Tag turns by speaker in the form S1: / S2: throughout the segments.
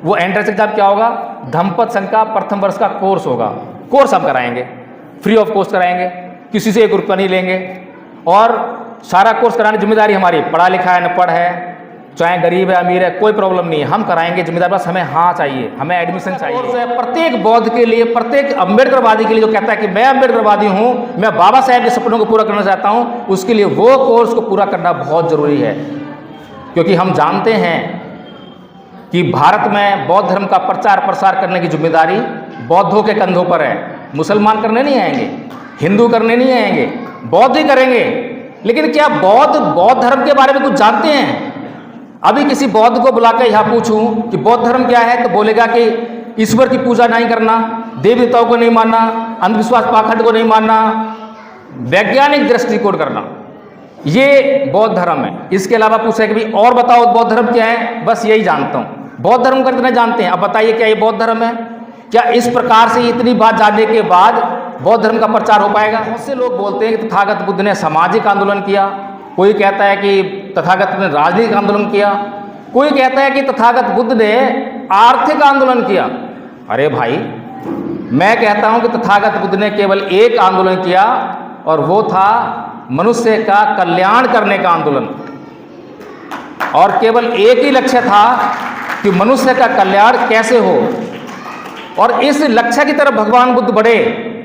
S1: वो entrance exam क्या होगा? धम्मपद संघ का प्रथम वर्ष का कोर्स होगा। कोर्स हम कराएंगे, फ्री ऑफ कॉस्ट कराएंगे, किसी से 1 रुपया नहीं लेंगे, और सारा कोर्स कराने की जिम्मेदारी हमारी। पढ़ा लिखा है, न पढ़ है, चाहे गरीब है अमीर है, कोई प्रॉब्लम नहीं है, हम कराएंगे जिम्मेदार। बस हमें हाँ चाहिए, हमें एडमिशन चाहिए। प्रत्येक बौद्ध के लिए, प्रत्येक अम्बेडकरवादी के लिए जो कहता है कि मैं अम्बेडकरवादी हूँ, मैं बाबा साहेब के सपनों को पूरा करना चाहता हूँ, उसके लिए वो कोर्स को पूरा करना बहुत ज़रूरी है। क्योंकि हम जानते हैं कि भारत में बौद्ध धर्म का प्रचार प्रसार करने की जिम्मेदारी बौद्धों के कंधों पर है। मुसलमान करने नहीं आएंगे, हिंदू करने नहीं आएंगे, बौद्ध ही करेंगे। लेकिन क्या बौद्ध धर्म के बारे में कुछ जानते हैं? अभी किसी बौद्ध को बुलाकर यहाँ पूछूं कि बौद्ध धर्म क्या है, तो बोलेगा कि ईश्वर की पूजा नहीं करना, देवी देवताओं को नहीं मानना, अंधविश्वास पाखंड को नहीं मानना, वैज्ञानिक दृष्टिकोण करना, ये बौद्ध धर्म है। इसके अलावा पूछे कि भाई और बताओ बौद्ध धर्म क्या है, बस यही जानता हूँ। बौद्ध धर्म का इतना जानते हैं, अब बताइए क्या ये बौद्ध धर्म है? क्या इस प्रकार से इतनी बात जानने के बाद बौद्ध धर्म का प्रचार हो पाएगा? बहुत से लोग बोलते हैं कि तथागत बुद्ध ने सामाजिक आंदोलन किया, कोई कहता है कि तथागत ने राजनीतिक आंदोलन किया, कोई कहता है कि तथागत बुद्ध ने आर्थिक आंदोलन किया। अरे भाई, मैं कहता हूं कि तथागत बुद्ध ने केवल एक आंदोलन किया, और वो था मनुष्य का कल्याण करने का आंदोलन। और केवल एक ही लक्ष्य था कि मनुष्य का कल्याण कैसे हो, और इस लक्ष्य की तरफ भगवान बुद्ध बढ़े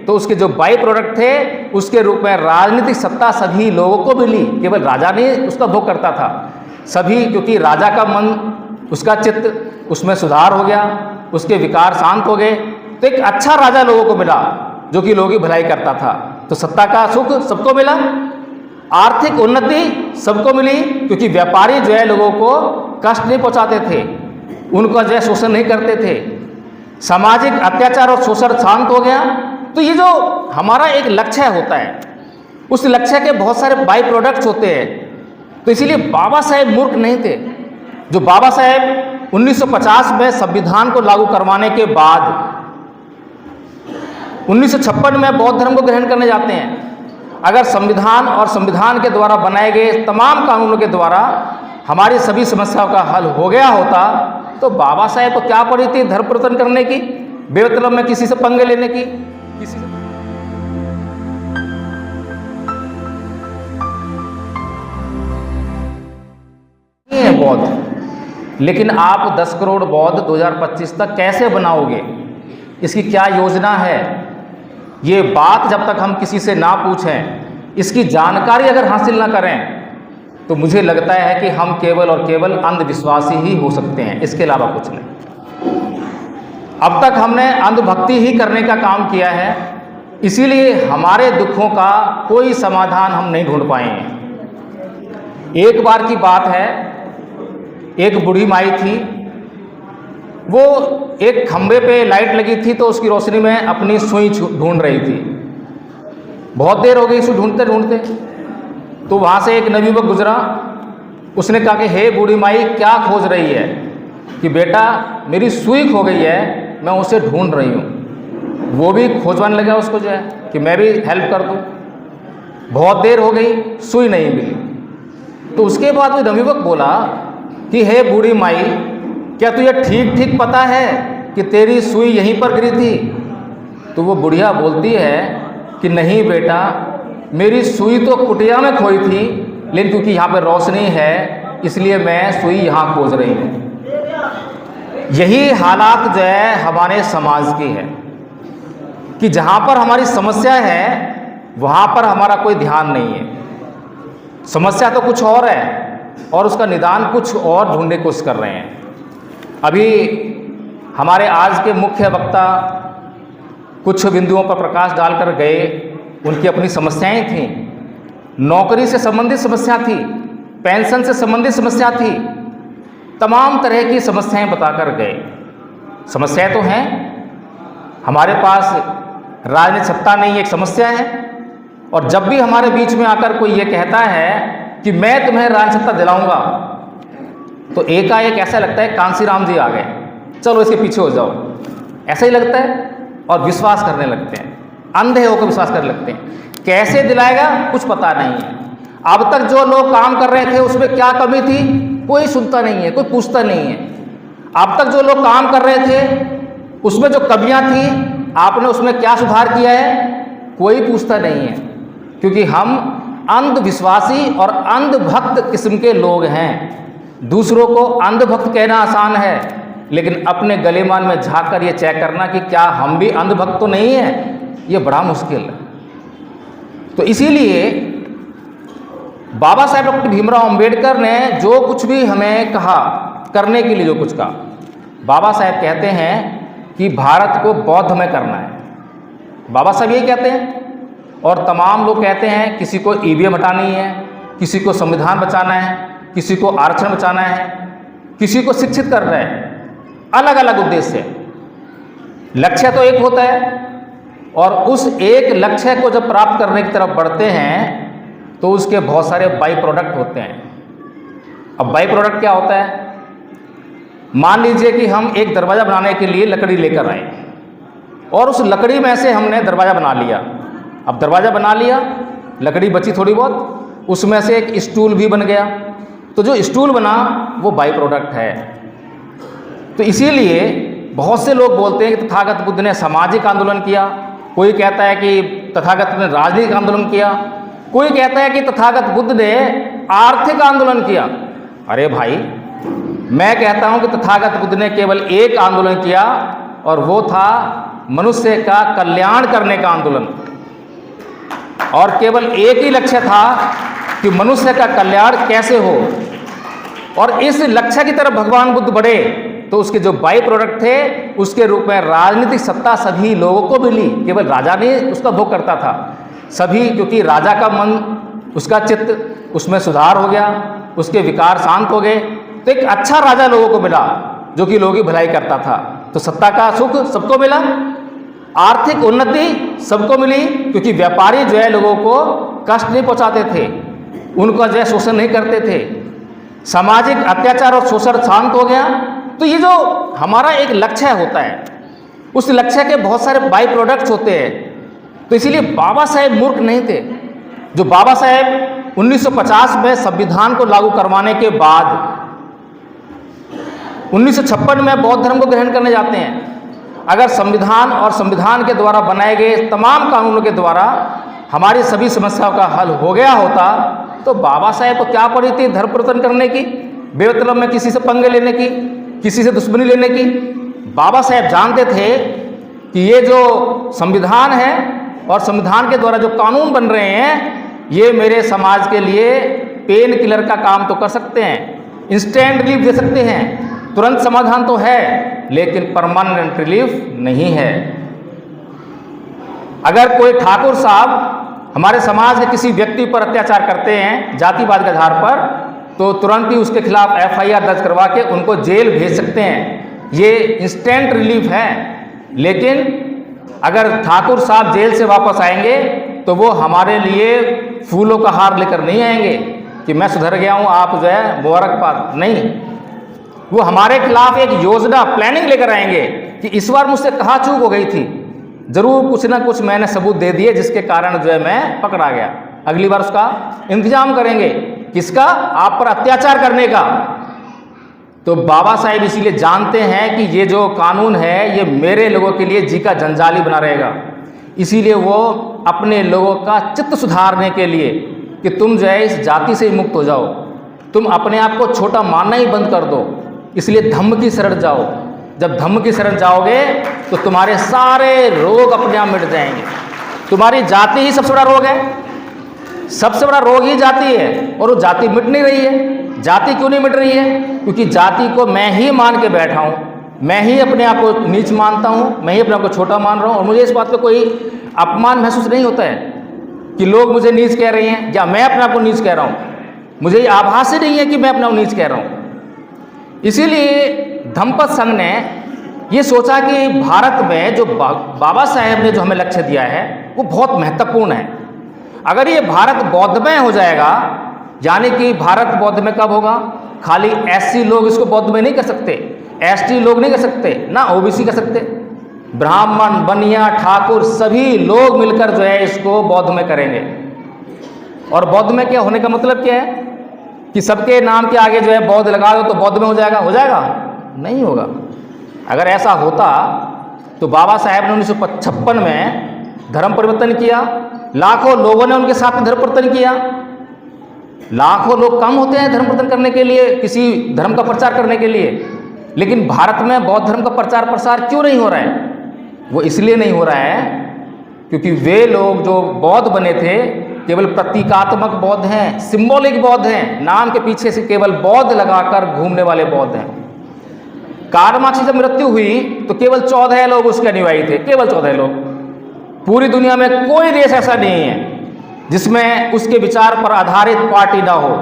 S1: तो उसके जो बाई प्रोडक्ट थे, उसके रूप में राजनीतिक सत्ता सभी लोगों को मिली। केवल राजा नहीं उसका भोग करता था, सभी, क्योंकि राजा का मन, उसका चित्त, उसमें सुधार हो गया, उसके विकार शांत हो गए, तो एक अच्छा राजा लोगों को मिला जो कि लोगों की भलाई करता था। तो सत्ता का सुख सबको मिला, आर्थिक उन्नति सबको मिली, क्योंकि व्यापारी जो है लोगों को कष्ट नहीं पहुंचाते थे, उनका जो है शोषण नहीं करते थे, सामाजिक अत्याचार और शोषण शांत हो गया। तो ये जो हमारा एक लक्ष्य होता है, उस लक्ष्य के बहुत सारे बाई प्रोडक्ट्स होते हैं। तो इसीलिए बाबा साहेब मूर्ख नहीं थे। जो बाबा साहेब 1950 में संविधान को लागू करवाने के बाद 1956 में बौद्ध धर्म को ग्रहण करने जाते हैं। अगर संविधान और संविधान के द्वारा बनाए गए तमाम कानूनों के द्वारा हमारी सभी समस्याओं का हल हो गया होता, तो बाबा साहेब को क्या पड़ी थी धर्म परिवर्तन करने की, बेमतलब में किसी से पंगे लेने की, किसी से बौद्ध। लेकिन आप 10 करोड़ बौद्ध 2025 तक कैसे बनाओगे, इसकी क्या योजना है, ये बात जब तक हम किसी से ना पूछें, इसकी जानकारी अगर हासिल ना करें, तो मुझे लगता है कि हम केवल और केवल अंधविश्वासी ही हो सकते हैं, इसके अलावा कुछ नहीं। अब तक हमने अंधभक्ति ही करने का काम किया है, इसीलिए हमारे दुखों का कोई समाधान हम नहीं ढूंढ पाएंगे। एक बार की बात है, एक बूढ़ी माई थी, वो एक खंबे पे लाइट लगी थी तो उसकी रोशनी में अपनी सुई ढूंढ रही थी। बहुत देर हो गई सुई ढूंढते ढूंढते, तो वहाँ से एक नवयुवक गुजरा। उसने कहा कि हे बूढ़ी माई, क्या खोज रही है? कि बेटा मेरी सुई खो गई है, मैं उसे ढूंढ रही हूँ। वो भी खोजवाने लगा उसको जो है कि मैं भी हेल्प कर दूँ। बहुत देर हो गई, सुई नहीं मिली। तो उसके बाद वो नवयुवक बोला कि हे बूढ़ी माई, क्या तुझे ठीक ठीक पता है कि तेरी सुई यहीं पर गिरी थी? तो वो बुढ़िया बोलती है कि नहीं बेटा, मेरी सुई तो कुटिया में खोई थी, लेकिन क्योंकि यहाँ पर रोशनी है इसलिए मैं सुई यहाँ खोज रही हूँ। यही हालात जो है हमारे समाज की है कि जहाँ पर हमारी समस्या है वहाँ पर हमारा कोई ध्यान नहीं है। समस्या तो कुछ और है और उसका निदान कुछ और ढूंढने की कोशिश कर रहे हैं। अभी हमारे आज के मुख्य वक्ता कुछ बिंदुओं पर प्रकाश डालकर गए, उनकी अपनी समस्याएं थीं। नौकरी से संबंधित समस्या थी, पेंशन से संबंधित समस्या थी, तमाम तरह की समस्याएं बताकर गए। समस्याएं तो हैं, हमारे पास राजनीतिक सत्ता नहीं एक समस्या है, और जब भी हमारे बीच में आकर कोई ये कहता है कि मैं तुम्हें राजनीतिक सत्ता दिलाऊंगा, तो एकाएक ऐसा लगता है कांसीराम जी आ गए, चलो इसके पीछे हो जाओ, ऐसा ही लगता है। और विश्वास करने लगते हैं, अंधे होकर विश्वास करने लगते हैं। कैसे दिलाएगा कुछ पता नहीं है। अब तक जो लोग काम कर रहे थे उसमें क्या कमी थी, कोई सुनता नहीं है, कोई पूछता नहीं है। अब तक जो लोग काम कर रहे थे उसमें जो कमियां थी आपने उसमें क्या सुधार किया है, कोई पूछता नहीं है, क्योंकि हम अंधविश्वासी और अंधभक्त किस्म के लोग हैं। दूसरों को अंधभक्त कहना आसान है, लेकिन अपने गलेमान में झांक कर ये चेक करना कि क्या हम भी अंधभक्त तो नहीं है, ये बड़ा मुश्किल है। तो इसीलिए बाबा साहेब डॉक्टर भीमराव अंबेडकर ने जो कुछ भी हमें कहा करने के लिए, जो कुछ कहा, बाबा साहेब कहते हैं कि भारत को बौद्धमय करना है। बाबा साहब यही कहते हैं, और तमाम लोग कहते हैं किसी को ईवीएम हटानी है, किसी को संविधान बचाना है, किसी को आरक्षण बचाना है, किसी को शिक्षित कर रहे हैं। अलग अलग उद्देश्य, लक्ष्य तो एक होता है, और उस एक लक्ष्य को जब प्राप्त करने की तरफ बढ़ते हैं तो उसके बहुत सारे बाई प्रोडक्ट होते हैं। अब बाई प्रोडक्ट क्या होता है? मान लीजिए कि हम एक दरवाज़ा बनाने के लिए लकड़ी लेकर आए और उस लकड़ी में से हमने दरवाज़ा बना लिया। अब दरवाज़ा बना लिया, लकड़ी बची थोड़ी बहुत, उसमें से एक स्टूल भी बन गया। तो जो स्टूल बना वो बाई प्रोडक्ट है। तो इसीलिए बहुत से लोग बोलते हैं कि तथागत बुद्ध ने सामाजिक आंदोलन किया, कोई कहता है कि तथागत ने राजनीतिक आंदोलन किया, कोई कहता है कि तथागत बुद्ध ने आर्थिक आंदोलन किया। अरे भाई, मैं कहता हूं कि तथागत बुद्ध ने केवल एक आंदोलन किया, और वो था मनुष्य का कल्याण करने का आंदोलन। और केवल एक ही लक्ष्य था कि मनुष्य का कल्याण कैसे हो, और इस लक्ष्य की तरफ भगवान बुद्ध बढ़े। तो उसके जो बाई प्रोडक्ट थे उसके रूप में राजनीतिक सत्ता सभी लोगों को मिली, केवल राजा नहीं उसका भोग करता था, सभी, क्योंकि राजा का मन, उसका चित्त उसमें सुधार हो गया, उसके विकार शांत हो गए। तो एक अच्छा राजा लोगों को मिला जो कि लोगों की भलाई करता था। तो सत्ता का सुख सबको मिला, आर्थिक उन्नति सबको मिली, क्योंकि व्यापारी जो है लोगों को कष्ट नहीं पहुंचाते थे, उनका जो है शोषण नहीं करते थे, सामाजिक अत्याचार और शोषण शांत हो गया। तो ये जो हमारा एक लक्ष्य होता है, उस लक्ष्य के बहुत सारे बाई प्रोडक्ट्स होते हैं। तो इसीलिए बाबा साहेब मूर्ख नहीं थे। जो बाबा साहेब 1950 में संविधान को लागू करवाने के बाद 1956 में बौद्ध धर्म को ग्रहण करने जाते हैं। अगर संविधान और संविधान के द्वारा बनाए गए तमाम कानूनों के द्वारा हमारी सभी समस्याओं का हल हो गया होता, तो बाबा साहेब को क्या पड़ी थी धर्म परिवर्तन करने की, बेमतलब में किसी से पंगे लेने की, किसी से दुश्मनी लेने की। बाबा साहेब जानते थे कि ये जो संविधान है और संविधान के द्वारा जो कानून बन रहे हैं, ये मेरे समाज के लिए पेन किलर का काम तो कर सकते हैं, इंस्टेंट रिलीफ दे सकते हैं, तुरंत समाधान तो है, लेकिन परमानेंट रिलीफ नहीं है। अगर कोई ठाकुर साहब हमारे समाज के किसी व्यक्ति पर अत्याचार करते हैं जातिवाद के आधार पर, तो तुरंत ही उसके खिलाफ एफआईआर दर्ज करवा के उनको जेल भेज सकते हैं, ये इंस्टेंट रिलीफ है। लेकिन अगर ठाकुर साहब जेल से वापस आएंगे तो वो हमारे लिए फूलों का हार लेकर नहीं आएंगे कि मैं सुधर गया हूँ, आप जो है मुबारकबाद, नहीं। वो हमारे खिलाफ एक योजना, प्लानिंग लेकर आएंगे कि इस बार मुझसे कहाँ चूक हो गई थी, जरूर कुछ ना कुछ मैंने सबूत दे दिए जिसके कारण जो है मैं पकड़ा गया, अगली बार उसका इंतजाम करेंगे। किसका? आप पर अत्याचार करने का। तो बाबा साहेब इसीलिए जानते हैं कि ये जो कानून है ये मेरे लोगों के लिए जी का जंजाली बना रहेगा, इसीलिए वो अपने लोगों का चित्त सुधारने के लिए कि तुम जो है इस जाति से मुक्त हो जाओ, तुम अपने आप को छोटा मानना ही बंद कर दो, इसलिए धम्म की शरण जाओ। जब धम्म की शरण जाओगे तो तुम्हारे सारे रोग अपने आप मिट जाएंगे। तुम्हारी जाति ही सबसे बड़ा रोग है, सबसे बड़ा रोग ही जाति है, और वो जाति मिट नहीं रही है। जाति क्यों नहीं मिट रही है? क्योंकि जाति को मैं ही मान के बैठा हूँ, मैं ही अपने आप को नीच मानता हूँ, मैं ही अपने आप को छोटा मान रहा हूँ, और मुझे इस बात पे कोई अपमान महसूस नहीं होता है कि लोग मुझे नीच कह रहे हैं या मैं अपने आप को नीच कह रहा हूँ। मुझे ये आभास ही नहीं है कि मैं अपने आप को नीच कह रहा हूँ। इसीलिए धम्मपद संघ ने ये सोचा कि भारत में जो बाबा साहेब ने जो हमें लक्ष्य दिया है वो बहुत महत्वपूर्ण है। अगर ये भारत बौद्धमय हो जाएगा, यानी कि भारत बौद्धमय कब होगा? खाली एससी लोग इसको बौद्धमय नहीं कर सकते, एसटी लोग नहीं कर सकते, ना ओबीसी कर सकते, ब्राह्मण, बनिया, ठाकुर सभी लोग मिलकर जो है इसको बौद्धमय करेंगे। और बौद्धमय क्या होने का मतलब क्या है कि सबके नाम के आगे जो है बौद्ध लगा दो तो बौद्धमय हो जाएगा? हो जाएगा? नहीं होगा। अगर ऐसा होता तो बाबा साहेब ने 1956 में धर्म परिवर्तन किया, लाखों लोगों ने उनके साथ में धर्म परिवर्तन किया। लाखों लोग कम होते हैं धर्म परिवर्तन करने के लिए, किसी धर्म का प्रचार करने के लिए। लेकिन भारत में बौद्ध धर्म का प्रचार प्रसार क्यों नहीं हो रहा है? वो इसलिए नहीं हो रहा है क्योंकि वे लोग जो बौद्ध बने थे केवल प्रतीकात्मक बौद्ध हैं, सिंबॉलिक बौद्ध हैं, नाम के पीछे से केवल बौद्ध लगाकर घूमने वाले बौद्ध हैं। कार्ल मार्क्स की जब मृत्यु हुई तो केवल 14 लोग उसके अनुयायी थे, केवल 14 लोग। पूरी दुनिया में कोई देश ऐसा नहीं है जिसमें उसके विचार पर आधारित पार्टी ना हो,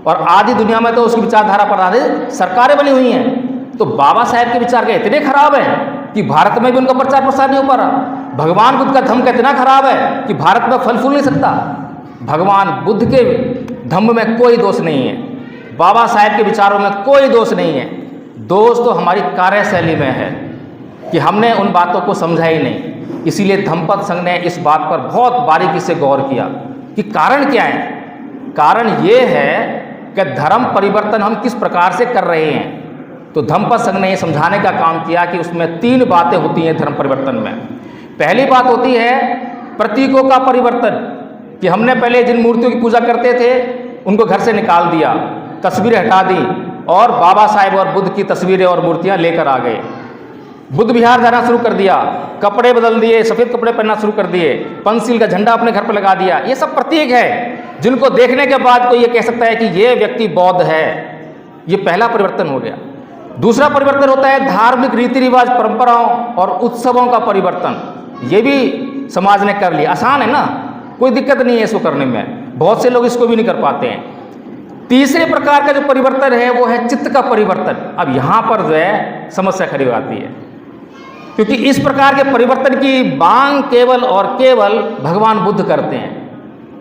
S1: और आधी दुनिया में तो उसकी विचारधारा पर आधारित सरकारें बनी हुई हैं। तो बाबा साहेब के विचार क्या इतने खराब है कि भारत में भी उनका प्रचार प्रसार नहीं हो पा रहा। भगवान बुद्ध का धम्म कितना खराब है कि भारत में फल फूल नहीं सकता। भगवान बुद्ध के धम्म में कोई दोष नहीं है, बाबा साहेब के विचारों में कोई दोष नहीं है। दोष तो हमारी कार्यशैली में है कि हमने उन बातों को समझा ही नहीं। इसीलिए धम्मपद संघ ने इस बात पर बहुत बारीकी से गौर किया कि कारण क्या है। कारण ये है कि धर्म परिवर्तन हम किस प्रकार से कर रहे हैं। तो धम्मपद संघ ने ये समझाने का काम किया कि उसमें 3 बातें होती हैं धर्म परिवर्तन में। पहली बात होती है प्रतीकों का परिवर्तन, कि हमने पहले जिन मूर्तियों की पूजा करते थे उनको घर से निकाल दिया, तस्वीरें हटा दी और बाबा साहेब और बुद्ध की तस्वीरें और मूर्तियां लेकर आ गए। बुद्ध विहार जाना शुरू कर दिया, कपड़े बदल दिए, सफ़ेद कपड़े पहनना शुरू कर दिए, पंचशील का झंडा अपने घर पर लगा दिया। ये सब प्रतीक है जिनको देखने के बाद कोई ये कह सकता है कि ये व्यक्ति बौद्ध है। ये पहला परिवर्तन हो गया। दूसरा परिवर्तन होता है धार्मिक रीति रिवाज, परंपराओं और उत्सवों का परिवर्तन। ये भी समाज ने कर लिया। आसान है ना, कोई दिक्कत नहीं है इसको करने में, बहुत से लोग इसको भी नहीं कर पाते हैं। तीसरे प्रकार का जो परिवर्तन है वो है चित्त का परिवर्तन। अब यहाँ पर जो है समस्या खड़ी हो आती है, क्योंकि इस प्रकार के परिवर्तन की मांग केवल और केवल भगवान बुद्ध करते हैं,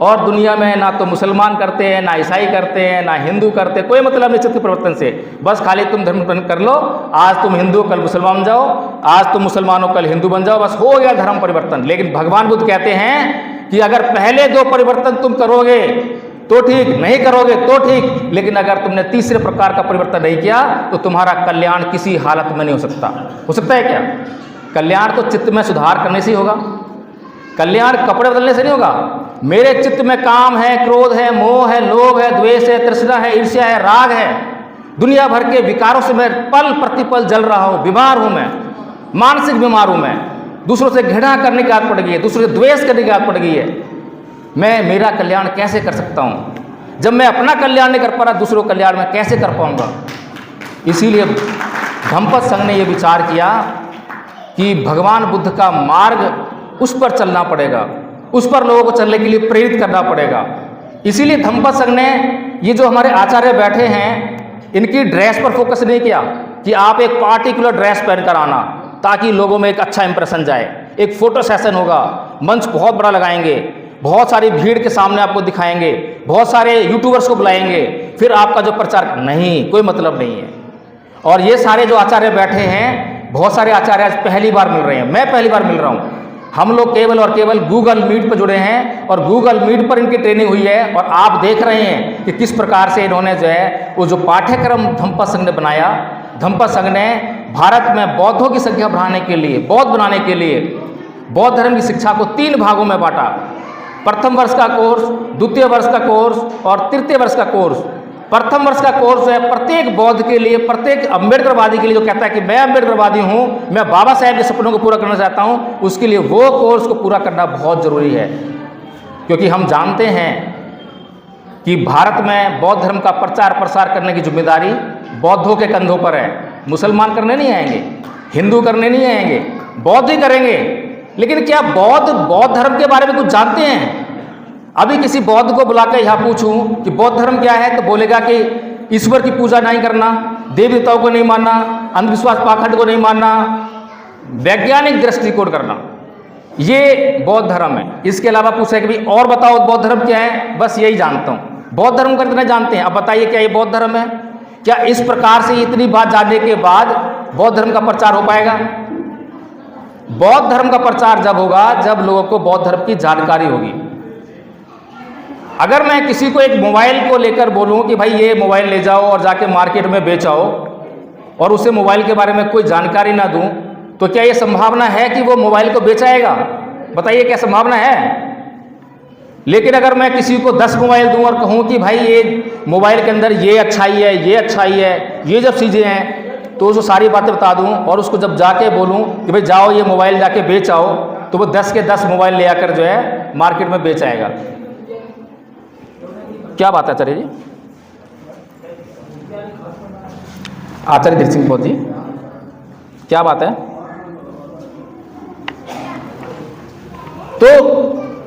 S1: और दुनिया में ना तो मुसलमान करते हैं, ना ईसाई करते हैं, ना हिंदू करते हैं। कोई मतलब नहीं चित्त परिवर्तन से। बस खाली तुम धर्म परिवर्तन कर लो, आज तुम हिंदू कल मुसलमान बन जाओ, आज तुम मुसलमान हो कल हिंदू बन जाओ, बस हो गया धर्म परिवर्तन। लेकिन भगवान बुद्ध कहते हैं कि अगर पहले 2 परिवर्तन तुम करोगे तो ठीक, नहीं करोगे तो ठीक, लेकिन अगर तुमने तीसरे प्रकार का परिवर्तन नहीं किया तो तुम्हारा कल्याण किसी हालत में नहीं हो सकता। हो सकता है क्या? कल्याण तो चित्त में सुधार करने से ही होगा। कल्याण कपड़े बदलने से नहीं होगा। मेरे चित्त में काम है, क्रोध है, मोह है, लोभ है, द्वेष है, तृष्णा है, ईर्ष्या है, राग है, दुनिया भर के विकारों से मैं पल प्रतिपल जल रहा हूँ, बीमार हूँ, मैं मानसिक बीमार हूँ, मैं दूसरों से घृणा करने की आदत पड़ गई है, दूसरों से द्वेष करने की आदत पड़ गई है। मैं मेरा कल्याण कैसे कर सकता हूँ? जब मैं अपना कल्याण नहीं कर पा रहा, दूसरों का कल्याण मैं कैसे कर पाऊँगा? इसीलिए धम्मपद संघ ने यह विचार किया कि भगवान बुद्ध का मार्ग उस पर चलना पड़ेगा, उस पर लोगों को चलने के लिए प्रेरित करना पड़ेगा। इसीलिए धम्मपद संघ ने ये जो हमारे आचार्य बैठे हैं इनकी ड्रेस पर फोकस नहीं किया कि आप एक पार्टिकुलर ड्रेस पहनकर आना ताकि लोगों में एक अच्छा इंप्रेशन जाए। एक फोटो सेशन होगा, मंच बहुत बड़ा लगाएंगे, बहुत सारी भीड़ के सामने आपको दिखाएंगे, बहुत सारे यूट्यूबर्स को बुलाएंगे, फिर आपका जो प्रचार, नहीं, कोई मतलब नहीं है। और ये सारे जो आचार्य बैठे हैं, बहुत सारे आचार्य आज पहली बार मिल रहे हैं, मैं पहली बार मिल रहा हूँ। हम लोग केवल और केवल गूगल मीट पर जुड़े हैं और गूगल मीट पर इनकी ट्रेनिंग हुई है, और आप देख रहे हैं कि किस प्रकार से इन्होंने जो है वो जो पाठ्यक्रम धम्मपद संघ ने बनाया। धम्मपद संघ ने भारत में बौद्धों की संख्या बढ़ाने के लिए, बौद्ध बनाने के लिए बौद्ध धर्म की शिक्षा को 3 भागों में बांटा। प्रथम वर्ष का कोर्स, द्वितीय वर्ष का कोर्स और तृतीय वर्ष का कोर्स। प्रथम वर्ष का कोर्स है प्रत्येक बौद्ध के लिए, प्रत्येक अम्बेडकरवादी के लिए जो कहता है कि मैं अम्बेडकरवादी हूँ, मैं बाबा साहेब के सपनों को पूरा करना चाहता हूँ, उसके लिए वो कोर्स को पूरा करना बहुत ज़रूरी है। क्योंकि हम जानते हैं कि भारत में बौद्ध धर्म का प्रचार प्रसार करने की जिम्मेदारी बौद्धों के कंधों पर है। मुसलमान करने नहीं आएंगे, हिंदू करने नहीं आएंगे, बौद्ध ही करेंगे। लेकिन क्या बौद्ध धर्म के बारे में कुछ जानते हैं? अभी किसी बौद्ध को बुलाकर यहाँ पूछूं कि बौद्ध धर्म क्या है, तो बोलेगा कि ईश्वर की पूजा नहीं करना, देवी देवताओं को नहीं मानना, अंधविश्वास पाखंड को नहीं मानना, वैज्ञानिक दृष्टिकोण करना, ये बौद्ध धर्म है। इसके अलावा पूछे कि भाई और बताओ बौद्ध धर्म क्या है, बस यही जानता हूँ। बौद्ध धर्म का इतना जानते हैं, अब बताइए क्या ये बौद्ध धर्म है? क्या इस प्रकार से इतनी बात जानने के बाद बौद्ध धर्म का प्रचार हो पाएगा? बौद्ध धर्म का प्रचार जब होगा जब लोगों को बौद्ध धर्म की जानकारी होगी। अगर मैं किसी को एक मोबाइल को लेकर बोलूं कि भाई ये मोबाइल ले जाओ और जाके मार्केट में बेचाओ, और उसे मोबाइल के बारे में कोई जानकारी ना दूं, तो क्या ये संभावना है कि वो मोबाइल को बेचाएगा? बताइए, क्या संभावना है? लेकिन अगर मैं किसी को 10 मोबाइल दूं और कहूं कि भाई ये मोबाइल के अंदर ये अच्छाई है, ये अच्छाई है, ये जब चीज़ें हैं, तो उसको सारी बातें बता दूं और उसको जब जाके बोलूं कि भाई जाओ ये मोबाइल जाके बेच आओ, तो वो 10 के 10 मोबाइल ले आकर जो है मार्केट में बेच आएगा। क्या बात है आचार्य जी? आचार्य धीर सिंह जी, क्या बात है? तो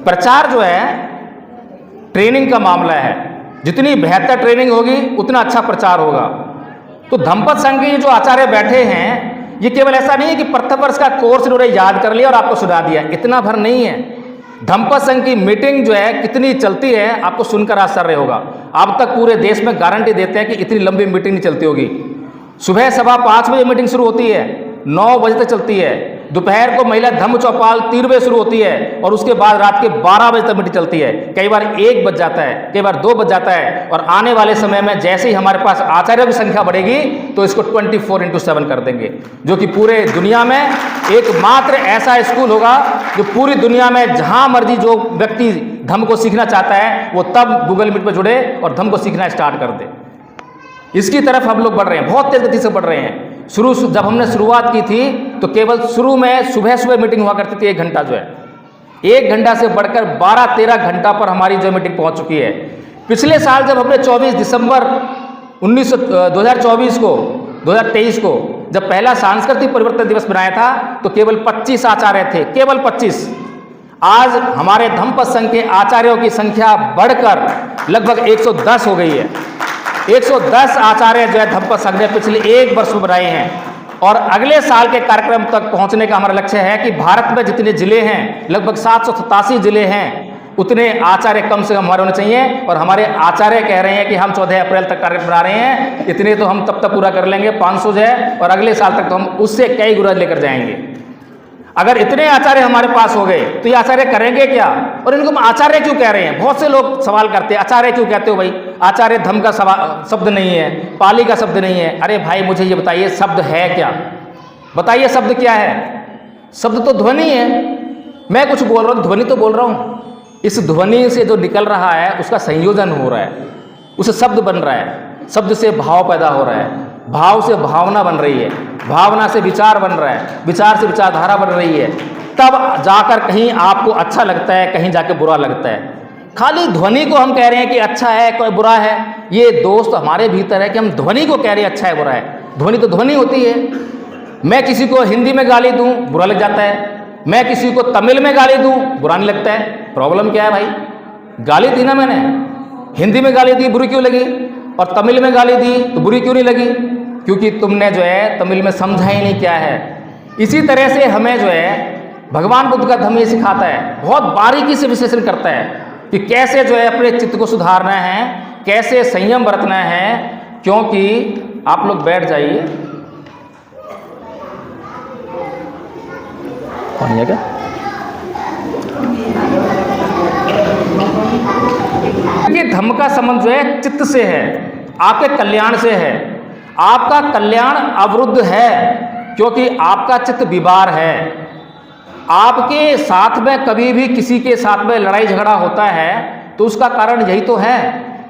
S1: प्रचार जो है ट्रेनिंग का मामला है, जितनी बेहतर ट्रेनिंग होगी उतना अच्छा प्रचार होगा। तो धम्मपद संघ के जो आचार्य बैठे हैं, ये केवल ऐसा नहीं है कि प्रथम वर्ष का कोर्स इन्होंने याद कर लिया और आपको सुना दिया, इतना भर नहीं है। धम्मपद संघ की मीटिंग जो है कितनी चलती है, आपको सुनकर आश्चर्य होगा। अब तक पूरे देश में गारंटी देते हैं कि इतनी लंबी मीटिंग नहीं चलती होगी। सुबह 5:15 बजे मीटिंग शुरू होती है, 9 बजे तक चलती है। दोपहर को महिला धम्म चौपाल 3 बजे शुरू होती है और उसके बाद रात के 12 बजे तक मीटिंग चलती है। कई बार 1 बज जाता है, कई बार 2 बज जाता है। और आने वाले समय में जैसे ही हमारे पास आचार्यों की संख्या बढ़ेगी तो इसको 24/7 कर देंगे, जो कि पूरे दुनिया में एकमात्र ऐसा स्कूल होगा जो पूरी दुनिया में जहां मर्जी जो व्यक्ति धम्म को सीखना चाहता है वो तब गूगल मीट पर जुड़े और धम्म को सीखना स्टार्ट कर दे। इसकी तरफ हम लोग बढ़ रहे हैं, बहुत तेज गति से बढ़ रहे हैं। जब हमने शुरुआत की थी तो केवल शुरू में सुबह सुबह मीटिंग हुआ करती थी, 1 घंटा जो है, 1 घंटा से बढ़कर 12-13 घंटा पर हमारी जो मीटिंग पहुंच चुकी है। पिछले साल जब हमने 24 दिसंबर 2023 को जब पहला सांस्कृतिक परिवर्तन दिवस बनाया था तो केवल 25 आचार्य थे, केवल 25। आज हमारे धम्मपद संघ के आचार्यों की संख्या बढ़कर लगभग 110 हो गई है। 110 आचार्य जो है धम्मपद संघ ने पिछले 1 वर्ष में बनाए हैं। और अगले साल के कार्यक्रम तक पहुंचने का हमारा लक्ष्य है कि भारत में जितने जिले हैं, लगभग 787 जिले हैं, उतने आचार्य कम से कम हमारे होने चाहिए। और हमारे आचार्य कह रहे हैं कि हम 14 अप्रैल तक कार्यक्रम बना रहे हैं, इतने तो हम तब तक पूरा कर लेंगे, 500 जो है, और अगले साल तक तो हम उससे कई गुना लेकर जाएंगे। अगर इतने आचार्य हमारे पास हो गए तो ये आचार्य करेंगे क्या? और इनको हम आचार्य क्यों कह रहे हैं? बहुत से लोग सवाल करते हैं, आचार्य क्यों कहते हो भाई? आचार्य धम्म का शब्द नहीं है, पाली का शब्द नहीं है। अरे भाई मुझे ये बताइए, शब्द है क्या? बताइए शब्द क्या है? शब्द तो ध्वनि है। मैं कुछ बोल रहा हूँ, ध्वनि तो बोल रहा हूँ। इस ध्वनि से जो निकल रहा है उसका संयोजन हो रहा है, उससे शब्द बन रहा है, शब्द से भाव पैदा हो रहा है, भाव से भावना बन रही है, भावना से विचार बन रहा है, विचार से विचारधारा बन रही है। तब जाकर कहीं आपको अच्छा लगता है, कहीं जाके बुरा लगता है। खाली ध्वनि को हम कह रहे हैं कि अच्छा है कोई बुरा है, ये दोस्त हमारे भीतर है कि हम ध्वनि को कह रहे हैं अच्छा है बुरा है। ध्वनि तो ध्वनि होती है। मैं किसी को हिंदी में गाली दूं बुरा लग जाता है, मैं किसी को तमिल में गाली दूं बुरा नहीं लगता है। प्रॉब्लम क्या है भाई? गाली दी ना मैंने, हिंदी में गाली दी बुरी क्यों लगी, और तमिल में गाली दी तो बुरी क्यों नहीं लगी? क्योंकि तुमने जो है तमिल में समझा ही नहीं क्या है। इसी तरह से हमें जो है भगवान बुद्ध का धम्म ये सिखाता है, बहुत बारीकी से विश्लेषण करता है कि कैसे जो है अपने चित्त को सुधारना है, कैसे संयम बरतना है। क्योंकि आप लोग बैठ जाइए, पानी है क्या? ये धम्म का संबंध जो है चित्त से है, आपके कल्याण से है। आपका कल्याण अवरुद्ध है क्योंकि आपका चित्त विवार है। आपके साथ में कभी भी किसी के साथ में लड़ाई झगड़ा होता है तो उसका कारण यही तो है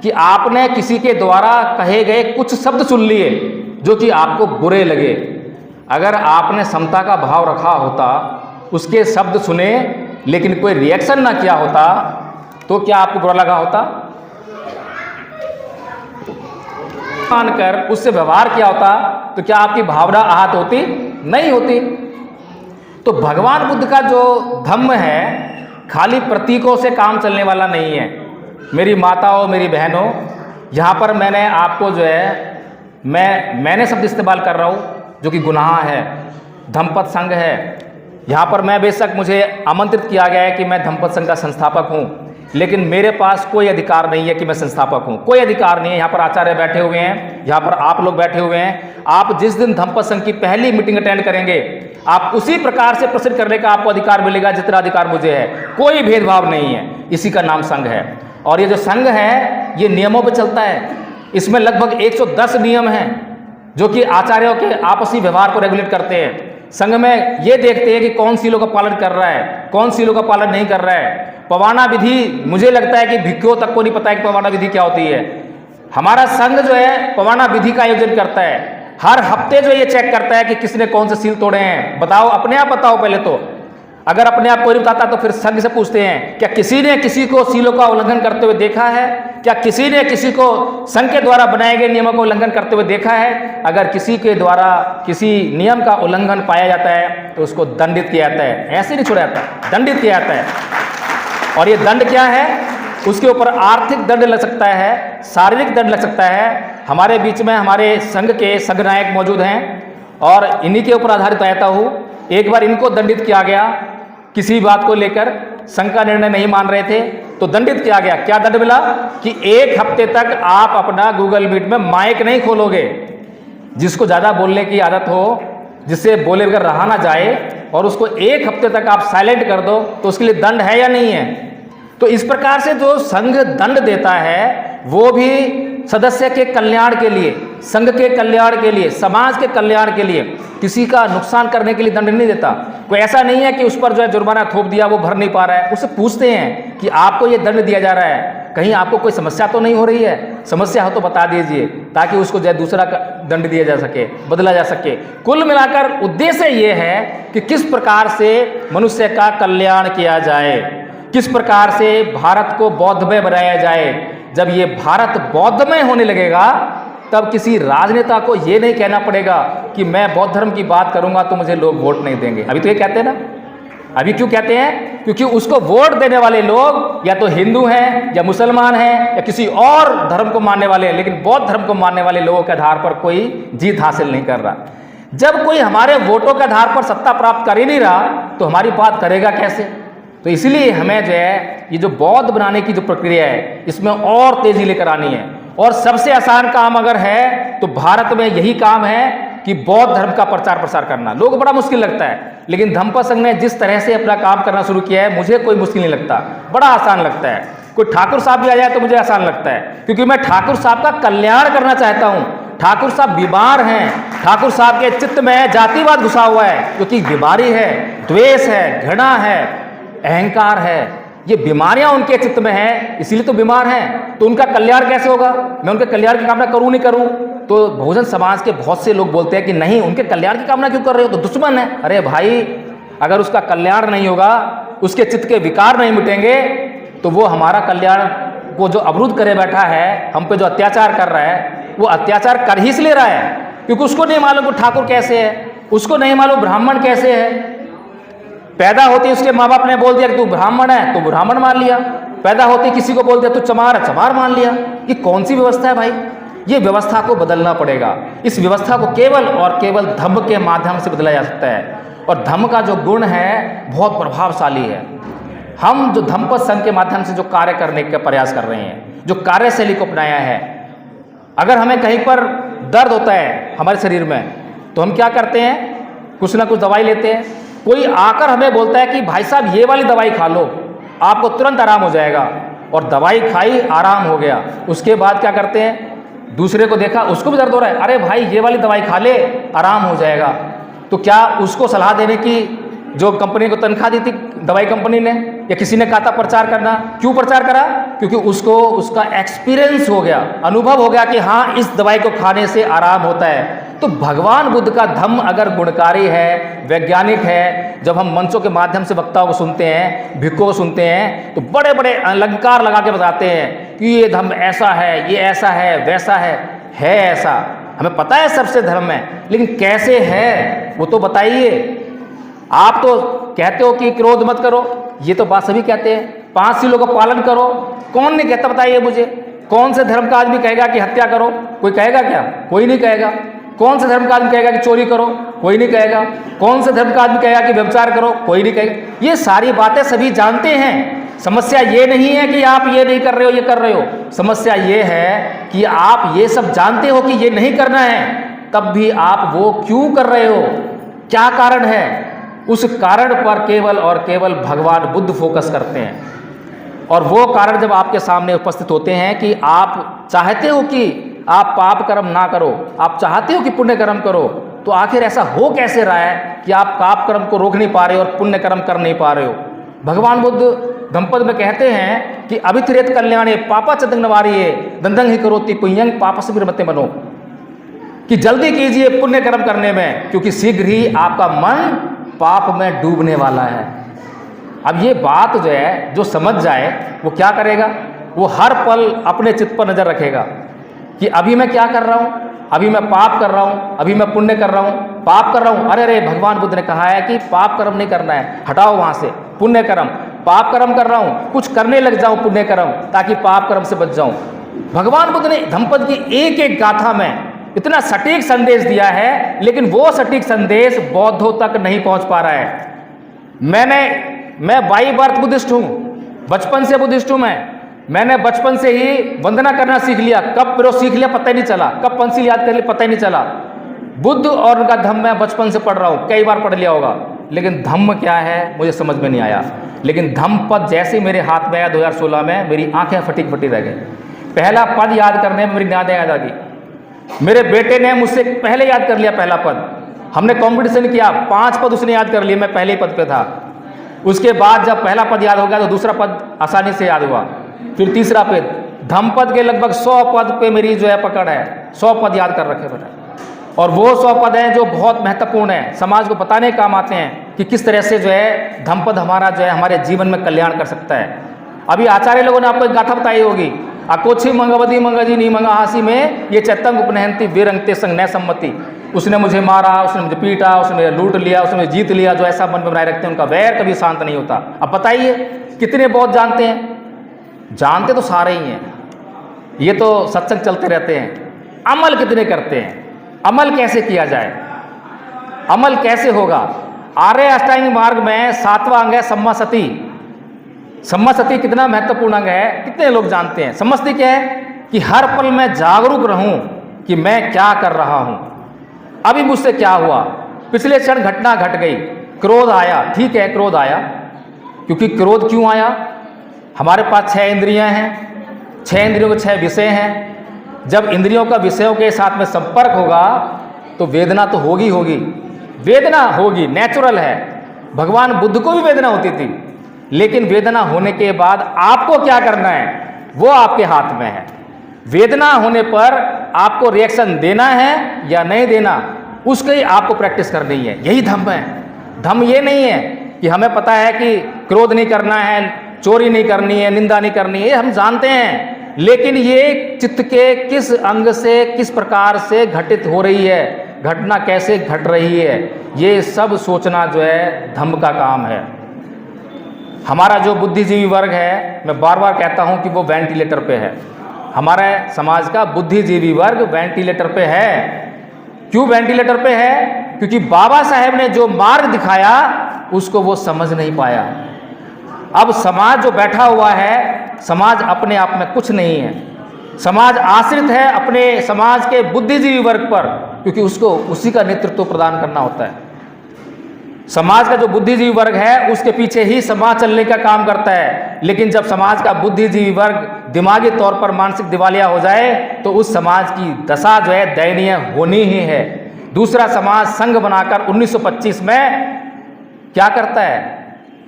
S1: कि आपने किसी के द्वारा कहे गए कुछ शब्द सुन लिए जो कि आपको बुरे लगे। अगर आपने समता का भाव रखा होता, उसके शब्द सुने लेकिन कोई रिएक्शन ना किया होता, तो क्या आपको बुरा लगा होता? मानकर उससे व्यवहार किया होता तो क्या आपकी भावना आहत होती? नहीं होती। तो भगवान बुद्ध का जो धम्म है खाली प्रतीकों से काम चलने वाला नहीं है। मेरी माताओं, मेरी बहनों, यहाँ पर मैंने आपको जो है मैंने शब्द इस्तेमाल कर रहा हूँ जो कि गुनाह है। धम्मपद संघ है, यहाँ पर मैं बेशक मुझे आमंत्रित किया गया है कि मैं धम्मपद संघ का संस्थापक हूँ, लेकिन मेरे पास कोई अधिकार नहीं है कि मैं संस्थापक हूँ, कोई अधिकार नहीं है। यहाँ पर आचार्य बैठे हुए हैं, यहाँ पर आप लोग बैठे हुए हैं। आप जिस दिन धम्मपद संघ की पहली मीटिंग अटेंड करेंगे, आप उसी प्रकार से प्रसिद्ध करने का आपको अधिकार मिलेगा जितना अधिकार मुझे है। कोई भेदभाव नहीं है, इसी का नाम संघ है। और ये जो संघ है ये नियमों पर चलता है। इसमें लगभग 110 नियम हैं। जो कि आचार्यों के आपसी व्यवहार को रेगुलेट करते हैं। संघ में ये देखते हैं कि कौन सीलों का पालन कर रहा है, कौन सीलों का पालन नहीं कर रहा है। पवाना विधि, मुझे लगता है कि भिक्खुओं तक को नहीं पता है कि पवाना विधि क्या होती है। हमारा संघ जो है पवाना विधि का आयोजन करता है। हर हफ्ते जो ये चेक करता है कि किसने कौन से सील तोड़े हैं। बताओ, अपने आप बताओ पहले तो। अगर अपने आप कोई नहीं बताता तो फिर संघ से पूछते हैं, क्या किसी ने किसी को सीलों का उल्लंघन करते हुए देखा है? क्या किसी ने किसी को संघ के द्वारा बनाए गए नियमों का उल्लंघन करते हुए देखा है? अगर किसी के द्वारा किसी नियम का उल्लंघन पाया जाता है तो उसको दंडित किया जाता है। ऐसे नहीं छोड़ा जाता, दंडित किया जाता है। और ये दंड क्या है? उसके ऊपर आर्थिक दंड लग सकता है, शारीरिक दंड लग सकता है। हमारे बीच में हमारे संघ के संघ नायक मौजूद हैं और इन्हीं के ऊपर आधारित रहता हूँ। एक बार इनको दंडित किया गया, किसी बात को लेकर संघ का निर्णय नहीं मान रहे थे तो दंडित किया गया। क्या दंड मिला? कि 1 हफ्ते तक आप अपना गूगल मीट में माइक नहीं खोलोगे। जिसको ज़्यादा बोलने की आदत हो, जिससे बोले बगैर रहा ना जाए, और उसको 1 हफ्ते तक आप साइलेंट कर दो तो उसके लिए दंड है या नहीं है? तो इस प्रकार से जो संघ दंड देता है वो भी सदस्य के कल्याण के लिए, संघ के कल्याण के लिए, समाज के कल्याण के लिए, किसी का नुकसान करने के लिए दंड नहीं देता। कोई ऐसा नहीं है कि उस पर जो है जुर्माना थोप दिया, वो भर नहीं पा रहा है, उससे पूछते हैं कि आपको ये दंड दिया जा रहा है, कहीं आपको कोई समस्या तो नहीं हो रही है? समस्या हो तो बता दीजिए ताकि उसको जो है दूसरा दंड दिया जा सके, बदला जा सके। कुल मिलाकर उद्देश्य ये है कि किस प्रकार से मनुष्य का कल्याण किया जाए, किस प्रकार से भारत को बौद्धमय बनाया जाए। जब ये भारत बौद्धमय होने लगेगा तब किसी राजनेता को ये नहीं कहना पड़ेगा कि मैं बौद्ध धर्म की बात करूंगा तो मुझे लोग वोट नहीं देंगे। अभी तो ये कहते हैं ना, अभी क्यों कहते हैं? क्योंकि उसको वोट देने वाले लोग या तो हिंदू हैं या मुसलमान हैं या किसी और धर्म को मानने वाले हैं, लेकिन बौद्ध धर्म को मानने वाले लोगों के आधार पर कोई जीत हासिल नहीं कर रहा। जब कोई हमारे वोटों के आधार पर सत्ता प्राप्त कर ही नहीं रहा तो हमारी बात करेगा कैसे? तो इसलिए हमें जो है ये जो बौद्ध बनाने की जो प्रक्रिया है इसमें और तेजी लेकर आनी है। और सबसे आसान काम अगर है तो भारत में यही काम है कि बौद्ध धर्म का प्रचार प्रसार करना। लोगों को बड़ा मुश्किल लगता है, लेकिन धम्म संघ ने जिस तरह से अपना काम करना शुरू किया है मुझे कोई मुश्किल नहीं लगता, बड़ा आसान लगता है। कोई ठाकुर साहब भी आ जाए तो मुझे आसान लगता है, क्योंकि मैं ठाकुर साहब का कल्याण करना चाहता हूँ। ठाकुर साहब बीमार हैं, ठाकुर साहब के चित्त में जातिवाद घुसा हुआ है, क्योंकि बीमारी है, द्वेष है, घृणा है, अहंकार है, ये बीमारियां उनके चित्त में हैं, इसीलिए तो बीमार हैं। तो उनका कल्याण कैसे होगा? मैं उनके कल्याण की कामना करूं नहीं करूं? तो बहुजन समाज के बहुत से लोग बोलते हैं कि नहीं, उनके कल्याण की कामना क्यों कर रहे हो, तो दुश्मन है। अरे भाई, अगर उसका कल्याण नहीं होगा, उसके चित्त के विकार नहीं मिटेंगे, तो वो हमारा कल्याण को जो अवरुद्ध करे बैठा है, हम पे जो अत्याचार कर रहा है, वो अत्याचार कर ही इसलिए रहा है क्योंकि उसको नहीं मालूम कि ठाकुर कैसे है, उसको नहीं मालूम ब्राह्मण कैसे है। पैदा होती उसके माँ बाप ने बोल दिया कि तू ब्राह्मण है तो ब्राह्मण मान लिया, पैदा होती किसी को बोल दिया तू चमार है, चमार मान लिया। ये कौन सी व्यवस्था है भाई? ये व्यवस्था को बदलना पड़ेगा। इस व्यवस्था को केवल और केवल धम्म के माध्यम से बदला जा सकता है, और धम्म का जो गुण है बहुत प्रभावशाली है। हम जो धम्म संघ के माध्यम से जो कार्य करने का प्रयास कर रहे हैं, जो कार्यशैली को अपनाया है, अगर हमें कहीं पर दर्द होता है हमारे शरीर में तो हम क्या करते हैं? कुछ ना कुछ दवाई लेते हैं। कोई आकर हमें बोलता है कि भाई साहब ये वाली दवाई खा लो, आपको तुरंत आराम हो जाएगा, और दवाई खाई, आराम हो गया। उसके बाद क्या करते हैं? दूसरे को देखा, उसको भी दर्द हो रहा है, अरे भाई ये वाली दवाई खा ले, आराम हो जाएगा। तो क्या उसको सलाह देने की जो कंपनी को तनख्वाह दी थी दवाई कंपनी ने, या किसी ने कहा था प्रचार करना? क्यों प्रचार करा? क्योंकि उसको उसका एक्सपीरियंस हो गया, अनुभव हो गया कि हाँ इस दवाई को खाने से आराम होता है। तो भगवान बुद्ध का धम्म अगर गुणकारी है, वैज्ञानिक है, जब हम मंचों के माध्यम से वक्ताओं को सुनते हैं, भिक्खुओं को सुनते हैं, तो बड़े बड़े अलंकार लगा के बताते हैं कि ये धम्म ऐसा है, ये ऐसा है, वैसा है ऐसा। हमें पता है सबसे धर्म में, लेकिन कैसे है वो तो बताइए। आप तो कहते हो कि क्रोध मत करो, ये तो बात सभी कहते हैं। 5 सीलों का पालन करो, कौन नहीं कहता बताइए मुझे? कौन से धर्म का आदमी कहेगा कि हत्या करो? कोई कहेगा क्या? कोई नहीं कहेगा। कौन से धर्म का आदमी कहेगा कि चोरी करो? कोई नहीं कहेगा। कौन से धर्म का आदमी कहेगा कि व्यभिचार करो? कोई नहीं कहेगा। ये सारी बातें सभी जानते हैं। समस्या ये नहीं है कि आप ये नहीं कर रहे हो, ये कर रहे हो। समस्या ये है कि आप ये सब जानते हो कि ये नहीं करना है, तब भी आप वो क्यों कर रहे हो? क्या कारण है? उस कारण पर केवल और केवल भगवान बुद्ध फोकस करते हैं। और वो कारण जब आपके सामने उपस्थित होते हैं कि आप चाहते हो कि आप पाप कर्म ना करो, आप चाहते हो कि पुण्य कर्म करो, तो आखिर ऐसा हो कैसे रहा है कि आप पाप कर्म को रोक नहीं पा रहे हो और पुण्य कर्म कर नहीं पा रहे हो? भगवान बुद्ध धम्पद में कहते हैं कि अभित्रेत कल्याणे पापा चतंग नवारिये दंदंग ही करोति पुण्यंग पापस विरमते मनो, कि जल्दी कीजिए पुण्य कर्म करने में, क्योंकि शीघ्र ही आपका मन पाप में डूबने वाला है। अब ये बात जो है, जो समझ जाए वो क्या करेगा? वो हर पल अपने चित्त पर नजर रखेगा कि अभी मैं क्या कर रहा हूँ, अभी मैं पाप कर रहा हूँ, अभी मैं पुण्य कर रहा हूँ, पाप कर रहा हूँ, अरे भगवान बुद्ध ने कहा है कि पाप कर्म नहीं करना है, हटाओ वहाँ से पुण्य कर्म। पाप कर्म कर रहा हूँ, कुछ करने लग जाऊँ पुण्य कर्म, ताकि पाप कर्म से बच जाऊँ। भगवान बुद्ध ने धम्पद की एक एक गाथा में इतना सटीक संदेश दिया है, लेकिन वो सटीक संदेश बौद्धों तक नहीं पहुँच पा रहा है। मैं बाई बर्थ बुद्धिस्ट हूँ, बचपन से बुद्धिस्ट हूँ। मैंने बचपन से ही वंदना करना सीख लिया, कब पिरो सीख लिया पता ही नहीं चला, कब पंसिल याद कर लिया पता ही नहीं चला। बुद्ध और उनका धम्म मैं बचपन से पढ़ रहा हूँ, कई बार पढ़ लिया होगा, लेकिन धम्म क्या है मुझे समझ में नहीं आया। लेकिन धम्म पद जैसे मेरे हाथ में आया 2016 में, मेरी आंखें फटी फटी रह गई। पहला पद याद करने में मेरी नींदें याद आ गई। मेरे बेटे ने मुझसे पहले याद कर लिया पहला पद, हमने कंपटीशन किया, 5 पद उसने याद कर लिए, मैं पहले ही पद पे था। उसके बाद जब पहला पद याद हो गया तो दूसरा पद आसानी से याद हुआ, फिर तीसरा पद। धम्मपद के लगभग 100 पद पे मेरी जो है पकड़ है, 100 पद याद कर रखे बेटा। और वो 100 पद हैं जो बहुत महत्वपूर्ण हैं, समाज को बताने के काम आते हैं कि किस तरह से जो है धम्मपद हमारा जो है हमारे जीवन में कल्याण कर सकता है। अभी आचार्य लोगों ने आपको एक गाथा बताई होगी, अकोछी मंगवदी मंगजी नी मंगा हासी में ये चैतंग उपनहंती वीरंगते संग न सम्मति। उसने मुझे मारा, उसने मुझे पीटा, उसने मुझे लूट लिया, उसने मुझे जीत लिया, जो ऐसा मन में बनाए रखते हैं उनका वैर कभी शांत नहीं होता। अब बताइए कितने बहुत जानते हैं? जानते तो सारे ही हैं, ये तो सत्संग चलते रहते हैं। अमल कितने करते हैं? अमल कैसे किया जाए? अमल कैसे होगा? आर्य अष्टांगिक मार्ग में 7वां अंग है सम्मा सती। सम्मा सती कितना महत्वपूर्ण अंग है, कितने लोग जानते हैं? सम्मा सती क्या है कि हर पल मैं जागरूक रहूं कि मैं क्या कर रहा हूं, अभी मुझसे क्या हुआ, पिछले क्षण घटना घट गई, क्रोध आया, ठीक है क्रोध आया, क्योंकि क्रोध क्यों आया? हमारे पास 6 इंद्रियां हैं, 6 इंद्रियों के 6 विषय हैं। जब इंद्रियों का विषयों के साथ में संपर्क होगा तो वेदना तो होगी होगी, वेदना होगी, नेचुरल है। भगवान बुद्ध को भी वेदना होती थी, लेकिन वेदना होने के बाद आपको क्या करना है वो आपके हाथ में है। वेदना होने पर आपको रिएक्शन देना है या नहीं देना, उसकी आपको प्रैक्टिस करनी है। यही धम्म है। धम्म ये नहीं है कि हमें पता है कि क्रोध नहीं करना है, चोरी नहीं करनी है, निंदा नहीं करनी है, ये हम जानते हैं, लेकिन ये चित्त के किस अंग से किस प्रकार से घटित हो रही है, घटना कैसे घट रही है, ये सब सोचना जो है धम्म का काम है। हमारा जो बुद्धिजीवी वर्ग है, मैं बार बार कहता हूं कि वो वेंटिलेटर पे है। हमारे समाज का बुद्धिजीवी वर्ग वेंटिलेटर पे है। क्यों वेंटिलेटर पे है? क्योंकि बाबा साहेब ने जो मार्ग दिखाया उसको वो समझ नहीं पाया। अब समाज जो बैठा हुआ है, समाज अपने आप में कुछ नहीं है, समाज आश्रित है अपने समाज के बुद्धिजीवी वर्ग पर, क्योंकि उसको उसी का नेतृत्व प्रदान करना होता है। समाज का जो बुद्धिजीवी वर्ग है उसके पीछे ही समाज चलने का काम करता है। लेकिन जब समाज का बुद्धिजीवी वर्ग दिमागी तौर पर मानसिक दिवालिया हो जाए तो उस समाज की दशा जो है दयनीय होनी ही है। दूसरा समाज संघ बनाकर 1925 में क्या करता है?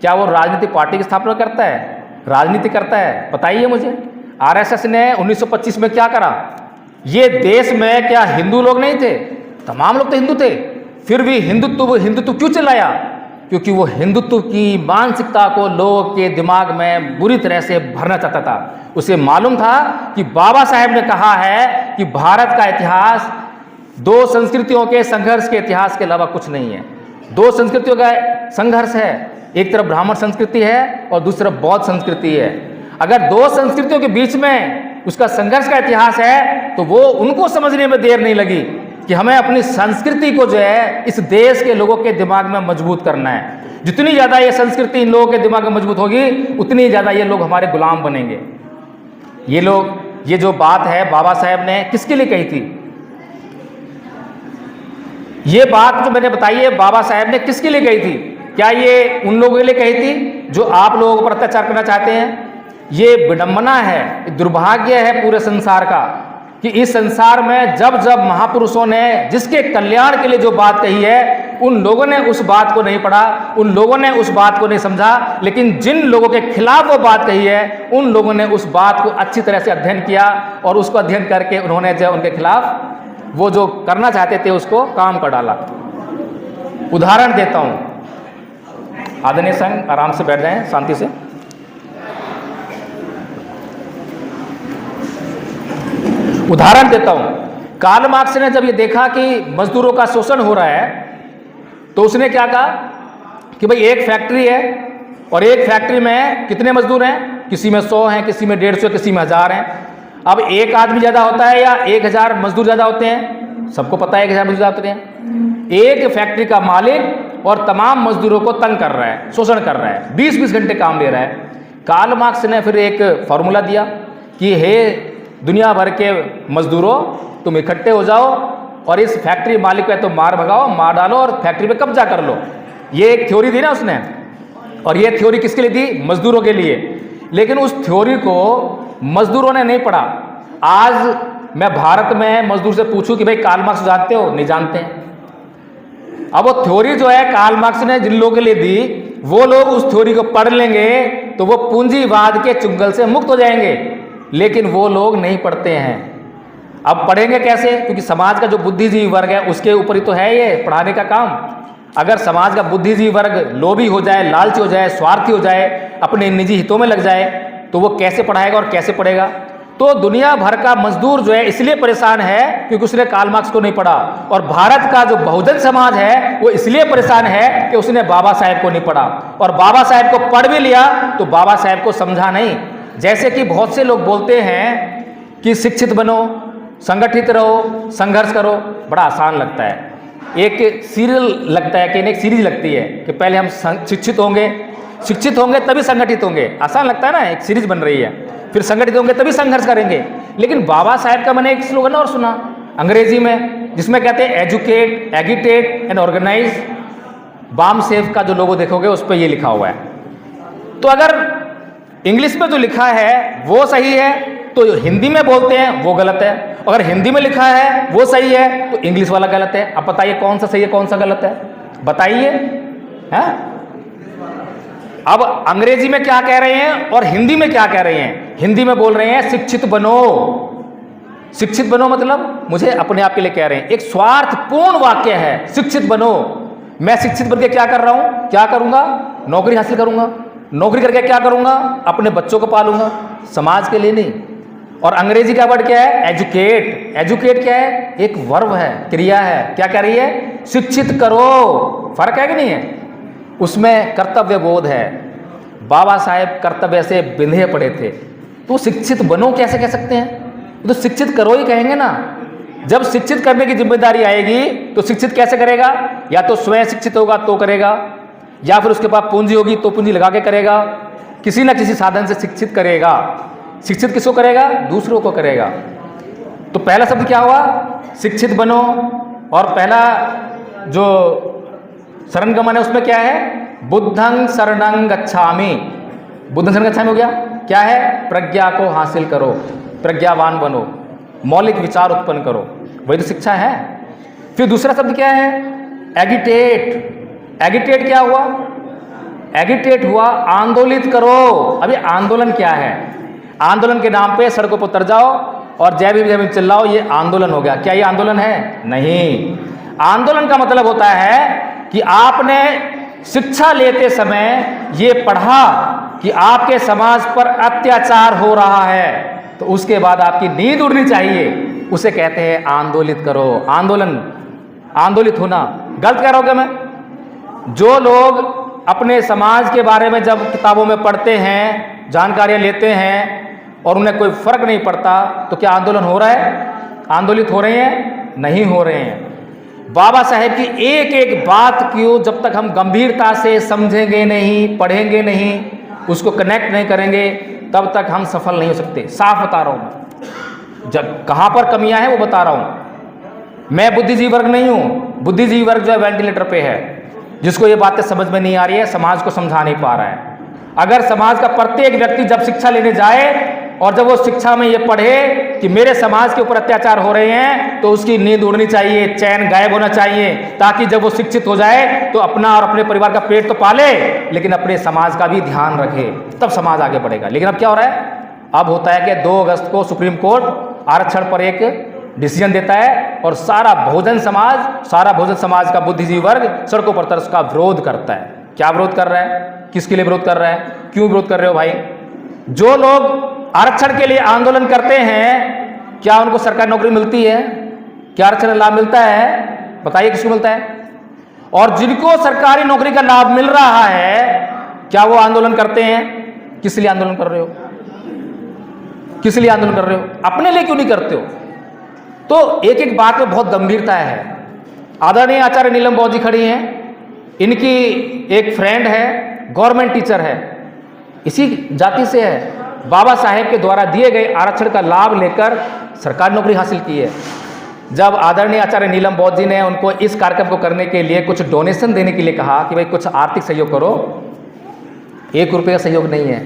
S1: क्या वो राजनीतिक पार्टी की स्थापना करता है? राजनीति करता है? बताइए मुझे। आरएसएस ने 1925 में क्या करा? ये देश में क्या हिंदू लोग नहीं थे? तमाम लोग तो हिंदू थे, फिर भी हिंदुत्व क्यों चिल्लाया? क्योंकि वो हिंदुत्व की मानसिकता को लोगों के दिमाग में बुरी तरह से भरना चाहता था। उसे मालूम था कि बाबा साहेब ने कहा है कि भारत का इतिहास 2 संस्कृतियों के संघर्ष के इतिहास के अलावा कुछ नहीं है। 2 संस्कृतियों का संघर्ष है, एक तरफ ब्राह्मण संस्कृति है और दूसरी तरफ बौद्ध संस्कृति है। अगर 2 संस्कृतियों के बीच में उसका संघर्ष का इतिहास है तो वो उनको समझने में देर नहीं लगी कि हमें अपनी संस्कृति को जो है इस देश के लोगों के दिमाग में मजबूत करना है। जितनी ज़्यादा ये संस्कृति इन लोगों के दिमाग में मजबूत होगी उतनी ज़्यादा ये लोग हमारे गुलाम बनेंगे। ये जो बात है बाबा साहेब ने किसके लिए कही थी? ये बात जो मैंने बताई है बाबा साहेब ने किसके लिए कही थी? क्या ये उन लोगों के लिए कही थी जो आप लोगों पर अत्याचार करना चाहते हैं? ये विडंबना है, दुर्भाग्य है पूरे संसार का कि कि इस संसार में जब जब महापुरुषों ने जिसके कल्याण के लिए जो बात कही है, उन लोगों ने उस बात को नहीं पढ़ा, उन लोगों ने उस बात को नहीं समझा, लेकिन जिन लोगों के खिलाफ वो बात कही है, उन लोगों ने उस बात को अच्छी तरह से अध्ययन किया और उसको अध्ययन करके उन्होंने जो उनके खिलाफ वो जो करना चाहते थे उसको काम कर डाला। उदाहरण देता हूं, आदरणीय संघ आराम से बैठ जाएं, शांति से। उदाहरण देता हूं, कार्ल मार्क्स ने जब ये देखा कि मजदूरों का शोषण हो रहा है, तो उसने क्या कहा कि भाई एक फैक्ट्री है और एक फैक्ट्री में कितने मजदूर हैं, किसी में 100 हैं, किसी में 150, किसी में 1000 हैं। अब एक आदमी ज्यादा होता है या 1000 मजदूर ज्यादा होते हैं? सबको पता है 1000 मजदूर ज्यादा होते हैं। एक फैक्ट्री का मालिक और तमाम मजदूरों को तंग कर रहा है, शोषण कर रहा है, 20-20 घंटे काम ले रहा है। कार्ल मार्क्स ने फिर एक फॉर्मूला दिया कि हे दुनिया भर के मजदूरों, तुम इकट्ठे हो जाओ और इस फैक्ट्री मालिक को तो मार भगाओ, मार डालो और फैक्ट्री पे कब्जा कर लो। ये एक थ्योरी दी ना उसने, और ये थ्योरी किसके लिए दी? मजदूरों के लिए। लेकिन उस थ्योरी को मजदूरों ने नहीं पढ़ा। आज मैं भारत में मजदूर से पूछूं कि भाई कार्ल मार्क्स जानते हो? नहीं जानते हैं। अब वो थ्योरी जो है कार्ल मार्क्स ने जिन लोगों के लिए दी, वो लोग उस थ्योरी को पढ़ लेंगे तो वो पूंजीवाद के चुंगल से मुक्त हो जाएंगे, लेकिन वो लोग नहीं पढ़ते हैं। अब पढ़ेंगे कैसे? क्योंकि समाज का जो बुद्धिजीवी वर्ग है उसके ऊपर ही तो है ये पढ़ाने का काम। अगर समाज का बुद्धिजीवी वर्ग लोभी हो जाए, लालची हो जाए, स्वार्थी हो जाए, अपने निजी हितों में लग जाए, तो वो कैसे पढ़ाएगा और कैसे पढ़ेगा? तो दुनिया भर का मजदूर जो है इसलिए परेशान है क्योंकि उसने कार्ल मार्क्स को नहीं पढ़ा, और भारत का जो बहुजन समाज है वो इसलिए परेशान है कि उसने बाबा साहेब को नहीं पढ़ा, और बाबा साहेब को पढ़ भी लिया तो बाबा साहेब को समझा नहीं। जैसे कि बहुत से लोग बोलते हैं कि शिक्षित बनो, संगठित रहो, संघर्ष करो, बड़ा आसान लगता है। एक सीरियल लगता है कि एक सीरीज लगती है कि पहले हम शिक्षित होंगे तभी संगठित होंगे, आसान लगता है ना, एक सीरीज बन रही है, फिर संगठित होंगे तभी संघर्ष करेंगे। लेकिन बाबा साहेब का मैंने एक स्लोगन और सुना अंग्रेजी में, जिसमें कहते हैं educate, agitate and organise. BAMCEF का जो लोगो देखोगे उस पर ये लिखा हुआ है। तो अगर इंग्लिश में जो लिखा है वो सही है तो हिंदी में बोलते हैं वो गलत है, अगर हिंदी में लिखा है वो सही है तो इंग्लिश वाला गलत है। अब बताइए कौन सा सही है कौन सा गलत है, बताइए। हैं? अब अंग्रेजी में क्या कह रहे हैं और हिंदी में क्या कह रहे हैं? हिंदी में बोल रहे हैं शिक्षित बनो। शिक्षित बनो मतलब मुझे अपने आप के लिए कह रहे हैं, एक स्वार्थपूर्ण वाक्य है, शिक्षित बनो। मैं शिक्षित बनके क्या कर रहा हूं, क्या करूंगा? नौकरी हासिल करूंगा, नौकरी करके क्या करूंगा? अपने बच्चों को पालूंगा, समाज के लिए नहीं। और अंग्रेजी का वर्ड क्या है? एजुकेट। एजुकेट क्या है? एक वर्ब है, क्रिया है। क्या कह रही है? शिक्षित करो। फर्क है कि नहीं है? उसमें कर्तव्य बोध है। बाबा साहेब कर्तव्य से बिंधे पड़े थे, तो शिक्षित बनो कैसे कह सकते हैं? तो शिक्षित करो ही कहेंगे ना। जब शिक्षित करने की जिम्मेदारी आएगी तो शिक्षित कैसे करेगा? या तो स्वयं शिक्षित होगा तो करेगा, या फिर उसके पास पूंजी होगी तो पूंजी लगा के करेगा, किसी न किसी साधन से शिक्षित करेगा। शिक्षित किसको करेगा? दूसरों को करेगा। तो पहला शब्द क्या हुआ? शिक्षित बनो। और पहला जो शरण गमन है उसमें क्या है? बुद्धं शरणं गच्छामि। बुद्धं शरणं गच्छामि हो गया। क्या है? प्रज्ञा को हासिल करो, प्रज्ञावान बनो, मौलिक विचार उत्पन्न करो, वही तो शिक्षा है। फिर दूसरा शब्द क्या है? एगिटेट। एगिटेट क्या हुआ? एगिटेट हुआ आंदोलित करो। अभी आंदोलन क्या है? आंदोलन के नाम पे सड़कों पर उतर जाओ और जय भीम चिल्लाओ, ये आंदोलन हो गया। क्या ये आंदोलन है? नहीं। आंदोलन का मतलब होता है कि आपने शिक्षा लेते समय ये पढ़ा कि आपके समाज पर अत्याचार हो रहा है, तो उसके बाद आपकी नींद उड़नी चाहिए। उसे कहते हैं आंदोलित करो। आंदोलन, आंदोलित होना। गलत कह रहा हूं क्या मैं? जो लोग अपने समाज के बारे में जब किताबों में पढ़ते हैं, जानकारियां लेते हैं और उन्हें कोई फर्क नहीं पड़ता, तो क्या आंदोलन हो रहा है? आंदोलित हो रहे हैं? नहीं हो रहे हैं। बाबा साहेब की एक एक बात को जब तक हम गंभीरता से समझेंगे नहीं, पढ़ेंगे नहीं, उसको कनेक्ट नहीं करेंगे, तब तक हम सफल नहीं हो सकते। साफ बता रहा हूं, जब कहां पर कमियां हैं वो बता रहा हूं। मैं बुद्धिजीवी वर्ग नहीं हूं। बुद्धिजीवी वर्ग जो है वेंटिलेटर पे है, जिसको ये बातें समझ में नहीं आ रही है, समाज को समझा नहीं पा रहा है। अगर समाज का प्रत्येक व्यक्ति जब शिक्षा लेने जाए और जब वो शिक्षा में ये पढ़े कि मेरे समाज के ऊपर अत्याचार हो रहे हैं तो उसकी नींद उड़नी चाहिए, चैन गायब होना चाहिए, ताकि जब वो शिक्षित हो जाए तो अपना और अपने परिवार का पेट तो पाले लेकिन अपने समाज का भी ध्यान रखे, तब समाज आगे बढ़ेगा। लेकिन अब क्या हो रहा है, अब होता है कि 2 अगस्त को सुप्रीम कोर्ट आरक्षण पर एक डिसीजन देता है और सारा बहुजन समाज का बुद्धिजीवी वर्ग सड़कों पर तरस का विरोध करता है। क्या विरोध कर रहा है, किसके लिए विरोध कर रहा है, क्यों विरोध कर रहे हो भाई? जो लोग आरक्षण के लिए आंदोलन करते हैं क्या उनको सरकारी नौकरी मिलती है? क्या आरक्षण लाभ मिलता है? बताइए किसको मिलता है? और जिनको सरकारी नौकरी का लाभ मिल रहा है क्या वो आंदोलन करते हैं? किस लिए आंदोलन कर रहे हो? किस लिए आंदोलन कर रहे हो? अपने लिए क्यों नहीं करते हो? तो एक एक बात में बहुत गंभीरता है। आदरणीय आचार्य नीलम बौद्ध जी खड़ी हैं, इनकी एक फ्रेंड है, गवर्नमेंट टीचर है, इसी जाति से है, बाबा साहेब के द्वारा दिए गए आरक्षण का लाभ लेकर सरकारी नौकरी हासिल की है। जब आदरणीय आचार्य नीलम बौद्ध जी ने उनको इस कार्यक्रम को करने के लिए कुछ डोनेशन देने के लिए कहा कि भाई कुछ आर्थिक सहयोग करो, 1 रुपये का सहयोग नहीं है।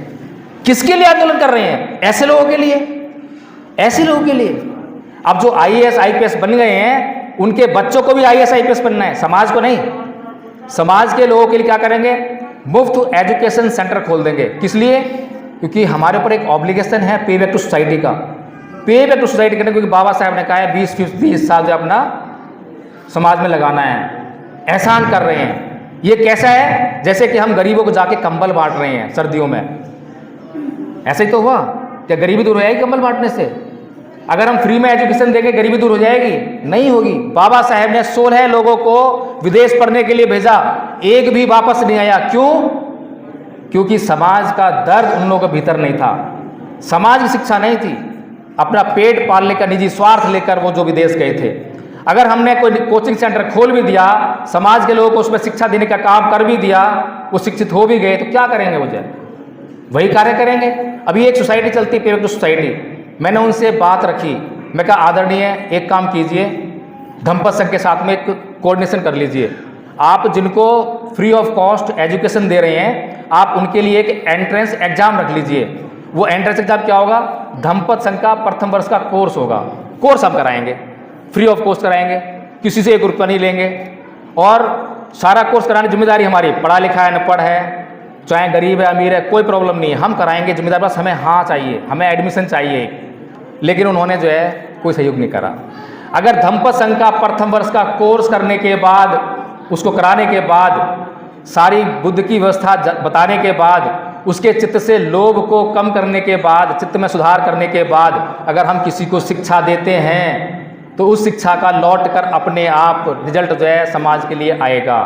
S1: किसके लिए आंदोलन कर रहे हैं? ऐसे लोगों के लिए, ऐसे लोगों के लिए। अब जो IAS IPS बन गए हैं उनके बच्चों को भी IAS IPS बनना है, समाज को नहीं। समाज के लोगों के लिए क्या करेंगे? मुफ्त एजुकेशन सेंटर खोल देंगे। किस लिए? क्योंकि हमारे ऊपर एक ऑब्लिगेशन है पे बैक टू सोसाइटी का, पे बैक टू सोसाइटी करने, क्योंकि बाबा साहब ने कहा है 20 साल जो अपना समाज में लगाना है, एहसान कर रहे हैं। ये कैसा है? जैसे कि हम गरीबों को जाके कंबल बांट रहे हैं सर्दियों में, ऐसे ही तो हुआ। क्या गरीबी दूर हो जाएगी कंबल बांटने से? अगर हम फ्री में एजुकेशन देंगे गरीबी दूर हो जाएगी? नहीं होगी। बाबा साहेब ने 16 लोगों को विदेश पढ़ने के लिए भेजा, एक भी वापस नहीं आया। क्यों? क्योंकि समाज का दर्द उन लोगों के भीतर नहीं था, समाज की शिक्षा नहीं थी, अपना पेट पालने का निजी स्वार्थ लेकर वो जो विदेश गए थे। अगर हमने कोई कोचिंग सेंटर खोल भी दिया, समाज के लोगों को उसमें शिक्षा देने का काम कर भी दिया, वो शिक्षित हो भी गए, तो क्या करेंगे? मुझे वही कार्य करेंगे। अभी एक सोसाइटी चलती है, पे बैक टू सोसाइटी, मैंने उनसे बात रखी, मैं कहा आदरणीय एक काम कीजिए, धम्मपद संघ के साथ में एक कोऑर्डिनेशन कर लीजिए, आप जिनको फ्री ऑफ कॉस्ट एजुकेशन दे रहे हैं आप उनके लिए एक एंट्रेंस एग्जाम रख लीजिए। वो एंट्रेंस एग्जाम क्या होगा? धम्मपद संघ का प्रथम वर्ष का कोर्स होगा। कोर्स हम कराएंगे, फ्री ऑफ कॉस्ट कराएंगे, किसी से 1 रुपया नहीं लेंगे, और सारा कोर्स कराने की जिम्मेदारी हमारी। पढ़ा लिखा है, अनपढ़ है, चाहे गरीब है अमीर है, कोई प्रॉब्लम नहीं है, हम कराएंगे, जिम्मेदारी बस हमें हाँ चाहिए, हमें एडमिशन चाहिए। लेकिन उन्होंने जो है कोई सहयोग नहीं करा। अगर धम्मपद संघ का प्रथम वर्ष का कोर्स करने के बाद, उसको कराने के बाद, सारी बुद्ध की व्यवस्था बताने के बाद, उसके चित्त से लोभ को कम करने के बाद, चित्त में सुधार करने के बाद अगर हम किसी को शिक्षा देते हैं तो उस शिक्षा का लौट कर अपने आप रिजल्ट जो है समाज के लिए आएगा।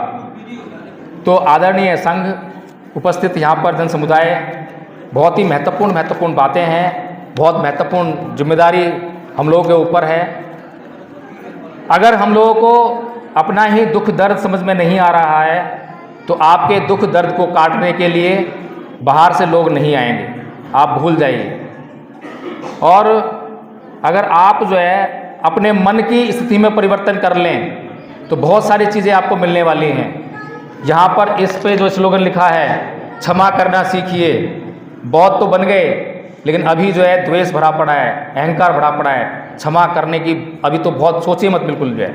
S1: तो आदरणीय संघ, उपस्थित यहाँ पर जन समुदाय, बहुत ही महत्वपूर्ण बातें हैं, बहुत महत्वपूर्ण जिम्मेदारी हम लोगों के ऊपर है। अगर हम लोगों को अपना ही दुख दर्द समझ में नहीं आ रहा है तो आपके दुख दर्द को काटने के लिए बाहर से लोग नहीं आएंगे, आप भूल जाइए। और अगर आप जो है अपने मन की स्थिति में परिवर्तन कर लें तो बहुत सारी चीज़ें आपको मिलने वाली हैं। यहाँ पर इस पे जो स्लोगन लिखा है, क्षमा करना सीखिए। बौद्ध तो बन गए लेकिन अभी जो है द्वेष भरा पड़ा है, अहंकार भरा पड़ा है। क्षमा करने की अभी तो बहुत सोचिए मत, बिल्कुल जो है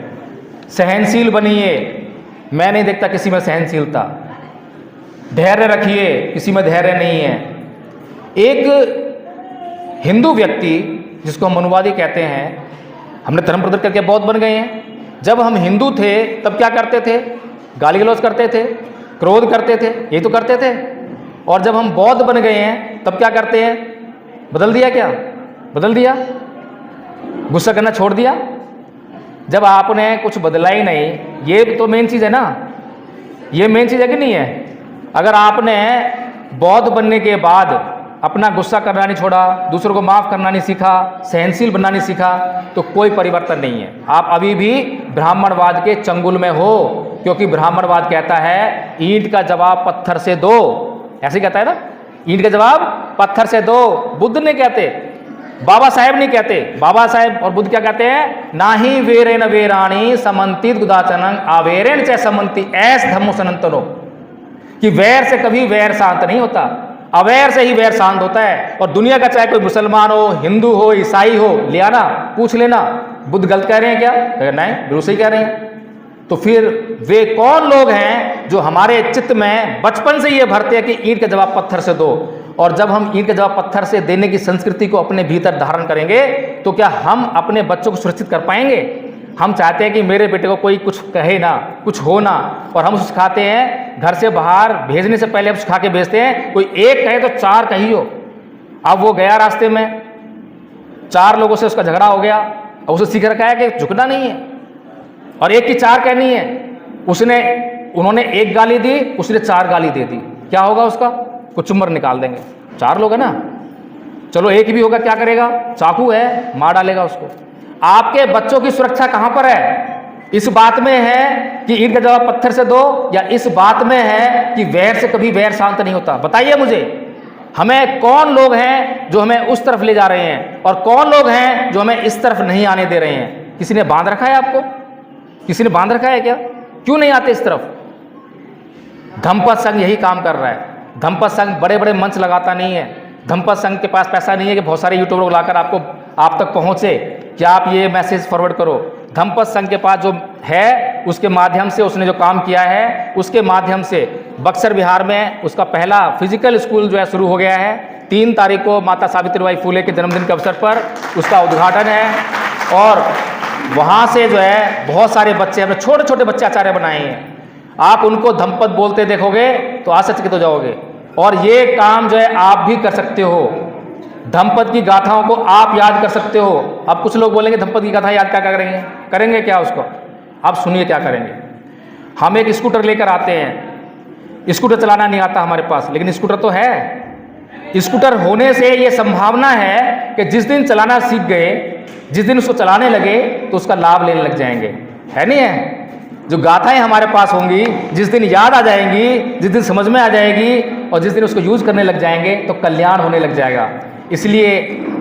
S1: सहनशील बनिए। मैं नहीं देखता किसी में सहनशीलता। धैर्य रखिए, किसी में धैर्य नहीं है। एक हिंदू व्यक्ति जिसको हम मनुवादी कहते हैं, हमने धर्म प्रदर्शन करके बौद्ध बन गए हैं। जब हम हिंदू थे तब क्या करते थे? गाली गलौज करते थे, क्रोध करते थे, ये तो करते थे। और जब हम बौद्ध बन गए हैं तब क्या करते हैं? बदल दिया। क्या बदल दिया? गुस्सा करना छोड़ दिया। जब आपने कुछ बदला ही नहीं, ये तो मेन चीज़ है ना, ये मेन चीज़ है कि नहीं है? अगर आपने बौद्ध बनने के बाद अपना गुस्सा करना नहीं छोड़ा, दूसरों को माफ़ करना नहीं सीखा, सहनशील बनना नहीं सीखा, तो कोई परिवर्तन नहीं है। आप अभी भी ब्राह्मणवाद के चंगुल में हो, क्योंकि ब्राह्मणवाद कहता है ईंट का जवाब पत्थर से दो, ऐसे कहता है ना, ईंट का जवाब पत्थर से दो। बुद्ध ने कहते, बाबा साहेब नहीं कहते। बाबा साहेब और बुद्ध क्या कहते हैं? ना ही वेरेन वेराणी समन्तित गुदाचनं आवेरेण च समन्ति ऐस धम्मो सनातनो, कि वैर से कभी वैर शांत नहीं होता। अवैर से ही वैर शांत होता है। और दुनिया का चाहे कोई मुसलमान हो, हिंदू हो, ईसाई हो, ले आना, पूछ लेना बुद्ध गलत कह रहे हैं क्या? नहीं, बिल्कुल सही कह रहे हैं। तो फिर वे कौन लोग हैं जो हमारे चित्त में बचपन से ये भरते हैं कि ईंट का जवाब पत्थर से दो, और जब हम ईंट का जवाब पत्थर से देने की संस्कृति को अपने भीतर धारण करेंगे तो क्या हम अपने बच्चों को सुरक्षित कर पाएंगे? हम चाहते हैं कि मेरे बेटे को कोई कुछ कहे ना, कुछ हो ना, और हम सिखाते हैं घर से बाहर भेजने से पहले हम सिखा के भेजते हैं, कोई एक कहे तो चार कहियो। अब वो गया रास्ते में, 4 लोगों से उसका झगड़ा हो गया, अब उसे सीख रखा है कि झुकना नहीं है, और एक की 4 कहनी है। उन्होंने 1 गाली दी, उसने 4 गाली दे दी, क्या होगा उसका? कुछ चुम्बर निकाल देंगे। 4 लोग है ना, चलो एक भी होगा, क्या करेगा? चाकू है, मार डालेगा उसको। आपके बच्चों की सुरक्षा कहां पर है? इस बात में है कि ईंट का जवाब पत्थर से दो, या इस बात में है कि वैर से कभी वैर शांत नहीं होता? बताइए मुझे, हमें कौन लोग हैं जो हमें उस तरफ ले जा रहे हैं, और कौन लोग हैं जो हमें इस तरफ नहीं आने दे रहे हैं? किसी ने बांध रखा है आपको? किसी ने बांध रखा है क्या? क्यों नहीं आते इस तरफ? धम्पत संघ यही काम कर रहा है। धम्पत संघ बड़े बड़े मंच लगाता नहीं है। धम्पत संघ के पास पैसा नहीं है कि बहुत सारे यूट्यूबर को लाकर आप तक पहुंचे कि आप ये मैसेज फॉरवर्ड करो। धम्पत संघ के पास जो है उसके माध्यम से उसने जो काम किया है, उसके माध्यम से बक्सर बिहार में उसका पहला फिजिकल स्कूल जो है शुरू हो गया है। 3 तारीख को माता सावित्रीबाई फुले के जन्मदिन के अवसर पर उसका उद्घाटन है, और वहाँ से जो है बहुत सारे बच्चे, हमने छोटे छोटे बच्चे आचार्य बनाए हैं। आप उनको धम्पत बोलते देखोगे तो आश्चर्यचकित हो जाओगे। और ये काम जो है आप भी कर सकते हो। धम्पत की गाथाओं को आप याद कर सकते हो। अब कुछ लोग बोलेंगे धम्पत की गाथा याद क्या करेंगे? करेंगे क्या उसको? आप सुनिए क्या करेंगे। हम एक स्कूटर लेकर आते हैं, स्कूटर चलाना नहीं आता हमारे पास, लेकिन स्कूटर तो है। स्कूटर होने से ये संभावना है कि जिस दिन चलाना सीख गए, जिस दिन उसको चलाने लगे तो उसका लाभ लेने लग जाएंगे, है नहीं है? जो गाथाएं हमारे पास होंगी, जिस दिन याद आ जाएंगी, जिस दिन समझ में आ जाएगी, और जिस दिन उसको यूज करने लग जाएंगे तो कल्याण होने लग जाएगा। इसलिए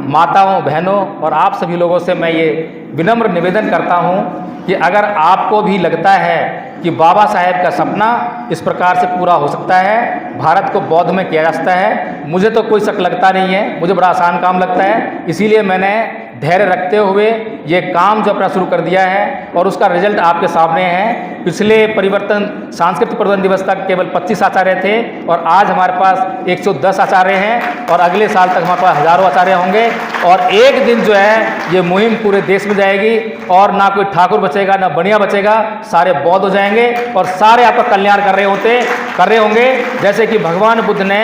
S1: माताओं, बहनों और आप सभी लोगों से मैं ये विनम्र निवेदन करता हूँ कि अगर आपको भी लगता है कि बाबा साहेब का सपना इस प्रकार से पूरा हो सकता है, भारत को बौद्ध में किया जा सकता है, मुझे तो कोई शक लगता नहीं है, मुझे बड़ा आसान काम लगता है। इसीलिए मैंने धैर्य रखते हुए ये काम जो अपना शुरू कर दिया है, और उसका रिजल्ट आपके सामने है। पिछले सांस्कृतिक परिवर्तन दिवस तक केवल 25 आचार्य थे, और आज हमारे पास 110 आचार्य हैं, और अगले साल तक हमारे पास हजारों आचार्य होंगे। और एक दिन जो है ये मुहिम पूरे देश में जाएगी, और ना कोई ठाकुर बचेगा, ना बनिया बचेगा, सारे बौद्ध हो जाएंगे, और सारे आपका कल्याण कर रहे होंगे। जैसे कि भगवान बुद्ध ने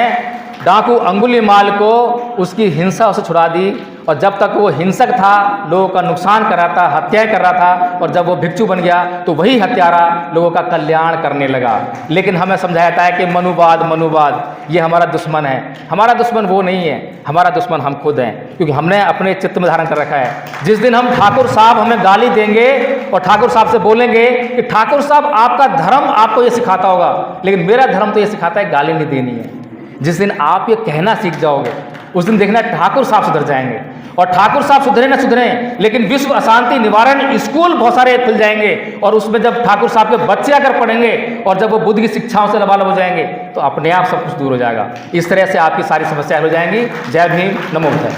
S1: डाकू अंगुलीमाल को उसकी हिंसा उसे छुड़ा दी, और जब तक वो हिंसक था, लोगों का नुकसान कर रहा था, हत्याएं कर रहा था, और जब वो भिक्षु बन गया तो वही हत्यारा लोगों का कल्याण करने लगा। लेकिन हमें समझाया जाता है कि मनुवाद ये हमारा दुश्मन है। हमारा दुश्मन वो नहीं है, हमारा दुश्मन हम खुद हैं, क्योंकि हमने अपने चित्त में धारण कर रखा है। जिस दिन हम ठाकुर साहब हमें गाली देंगे और ठाकुर साहब से बोलेंगे कि ठाकुर साहब आपका धर्म आपको ये सिखाता होगा, लेकिन मेरा धर्म तो ये सिखाता है गाली नहीं देनी है। जिस दिन आप ये कहना सीख जाओगे, उस दिन देखना ठाकुर साहब सुधर जाएंगे। और ठाकुर साहब सुधरे ना सुधरे, लेकिन विश्व अशांति निवारण स्कूल बहुत सारे खुल जाएंगे, और उसमें जब ठाकुर साहब के बच्चे आकर पढ़ेंगे और जब वो बुद्ध की शिक्षाओं से लबालब हो जाएंगे तो अपने आप सब कुछ दूर हो जाएगा। इस तरह से आपकी सारी समस्याएं हो जाएंगी। जय भीम, नमो बुद्धाय।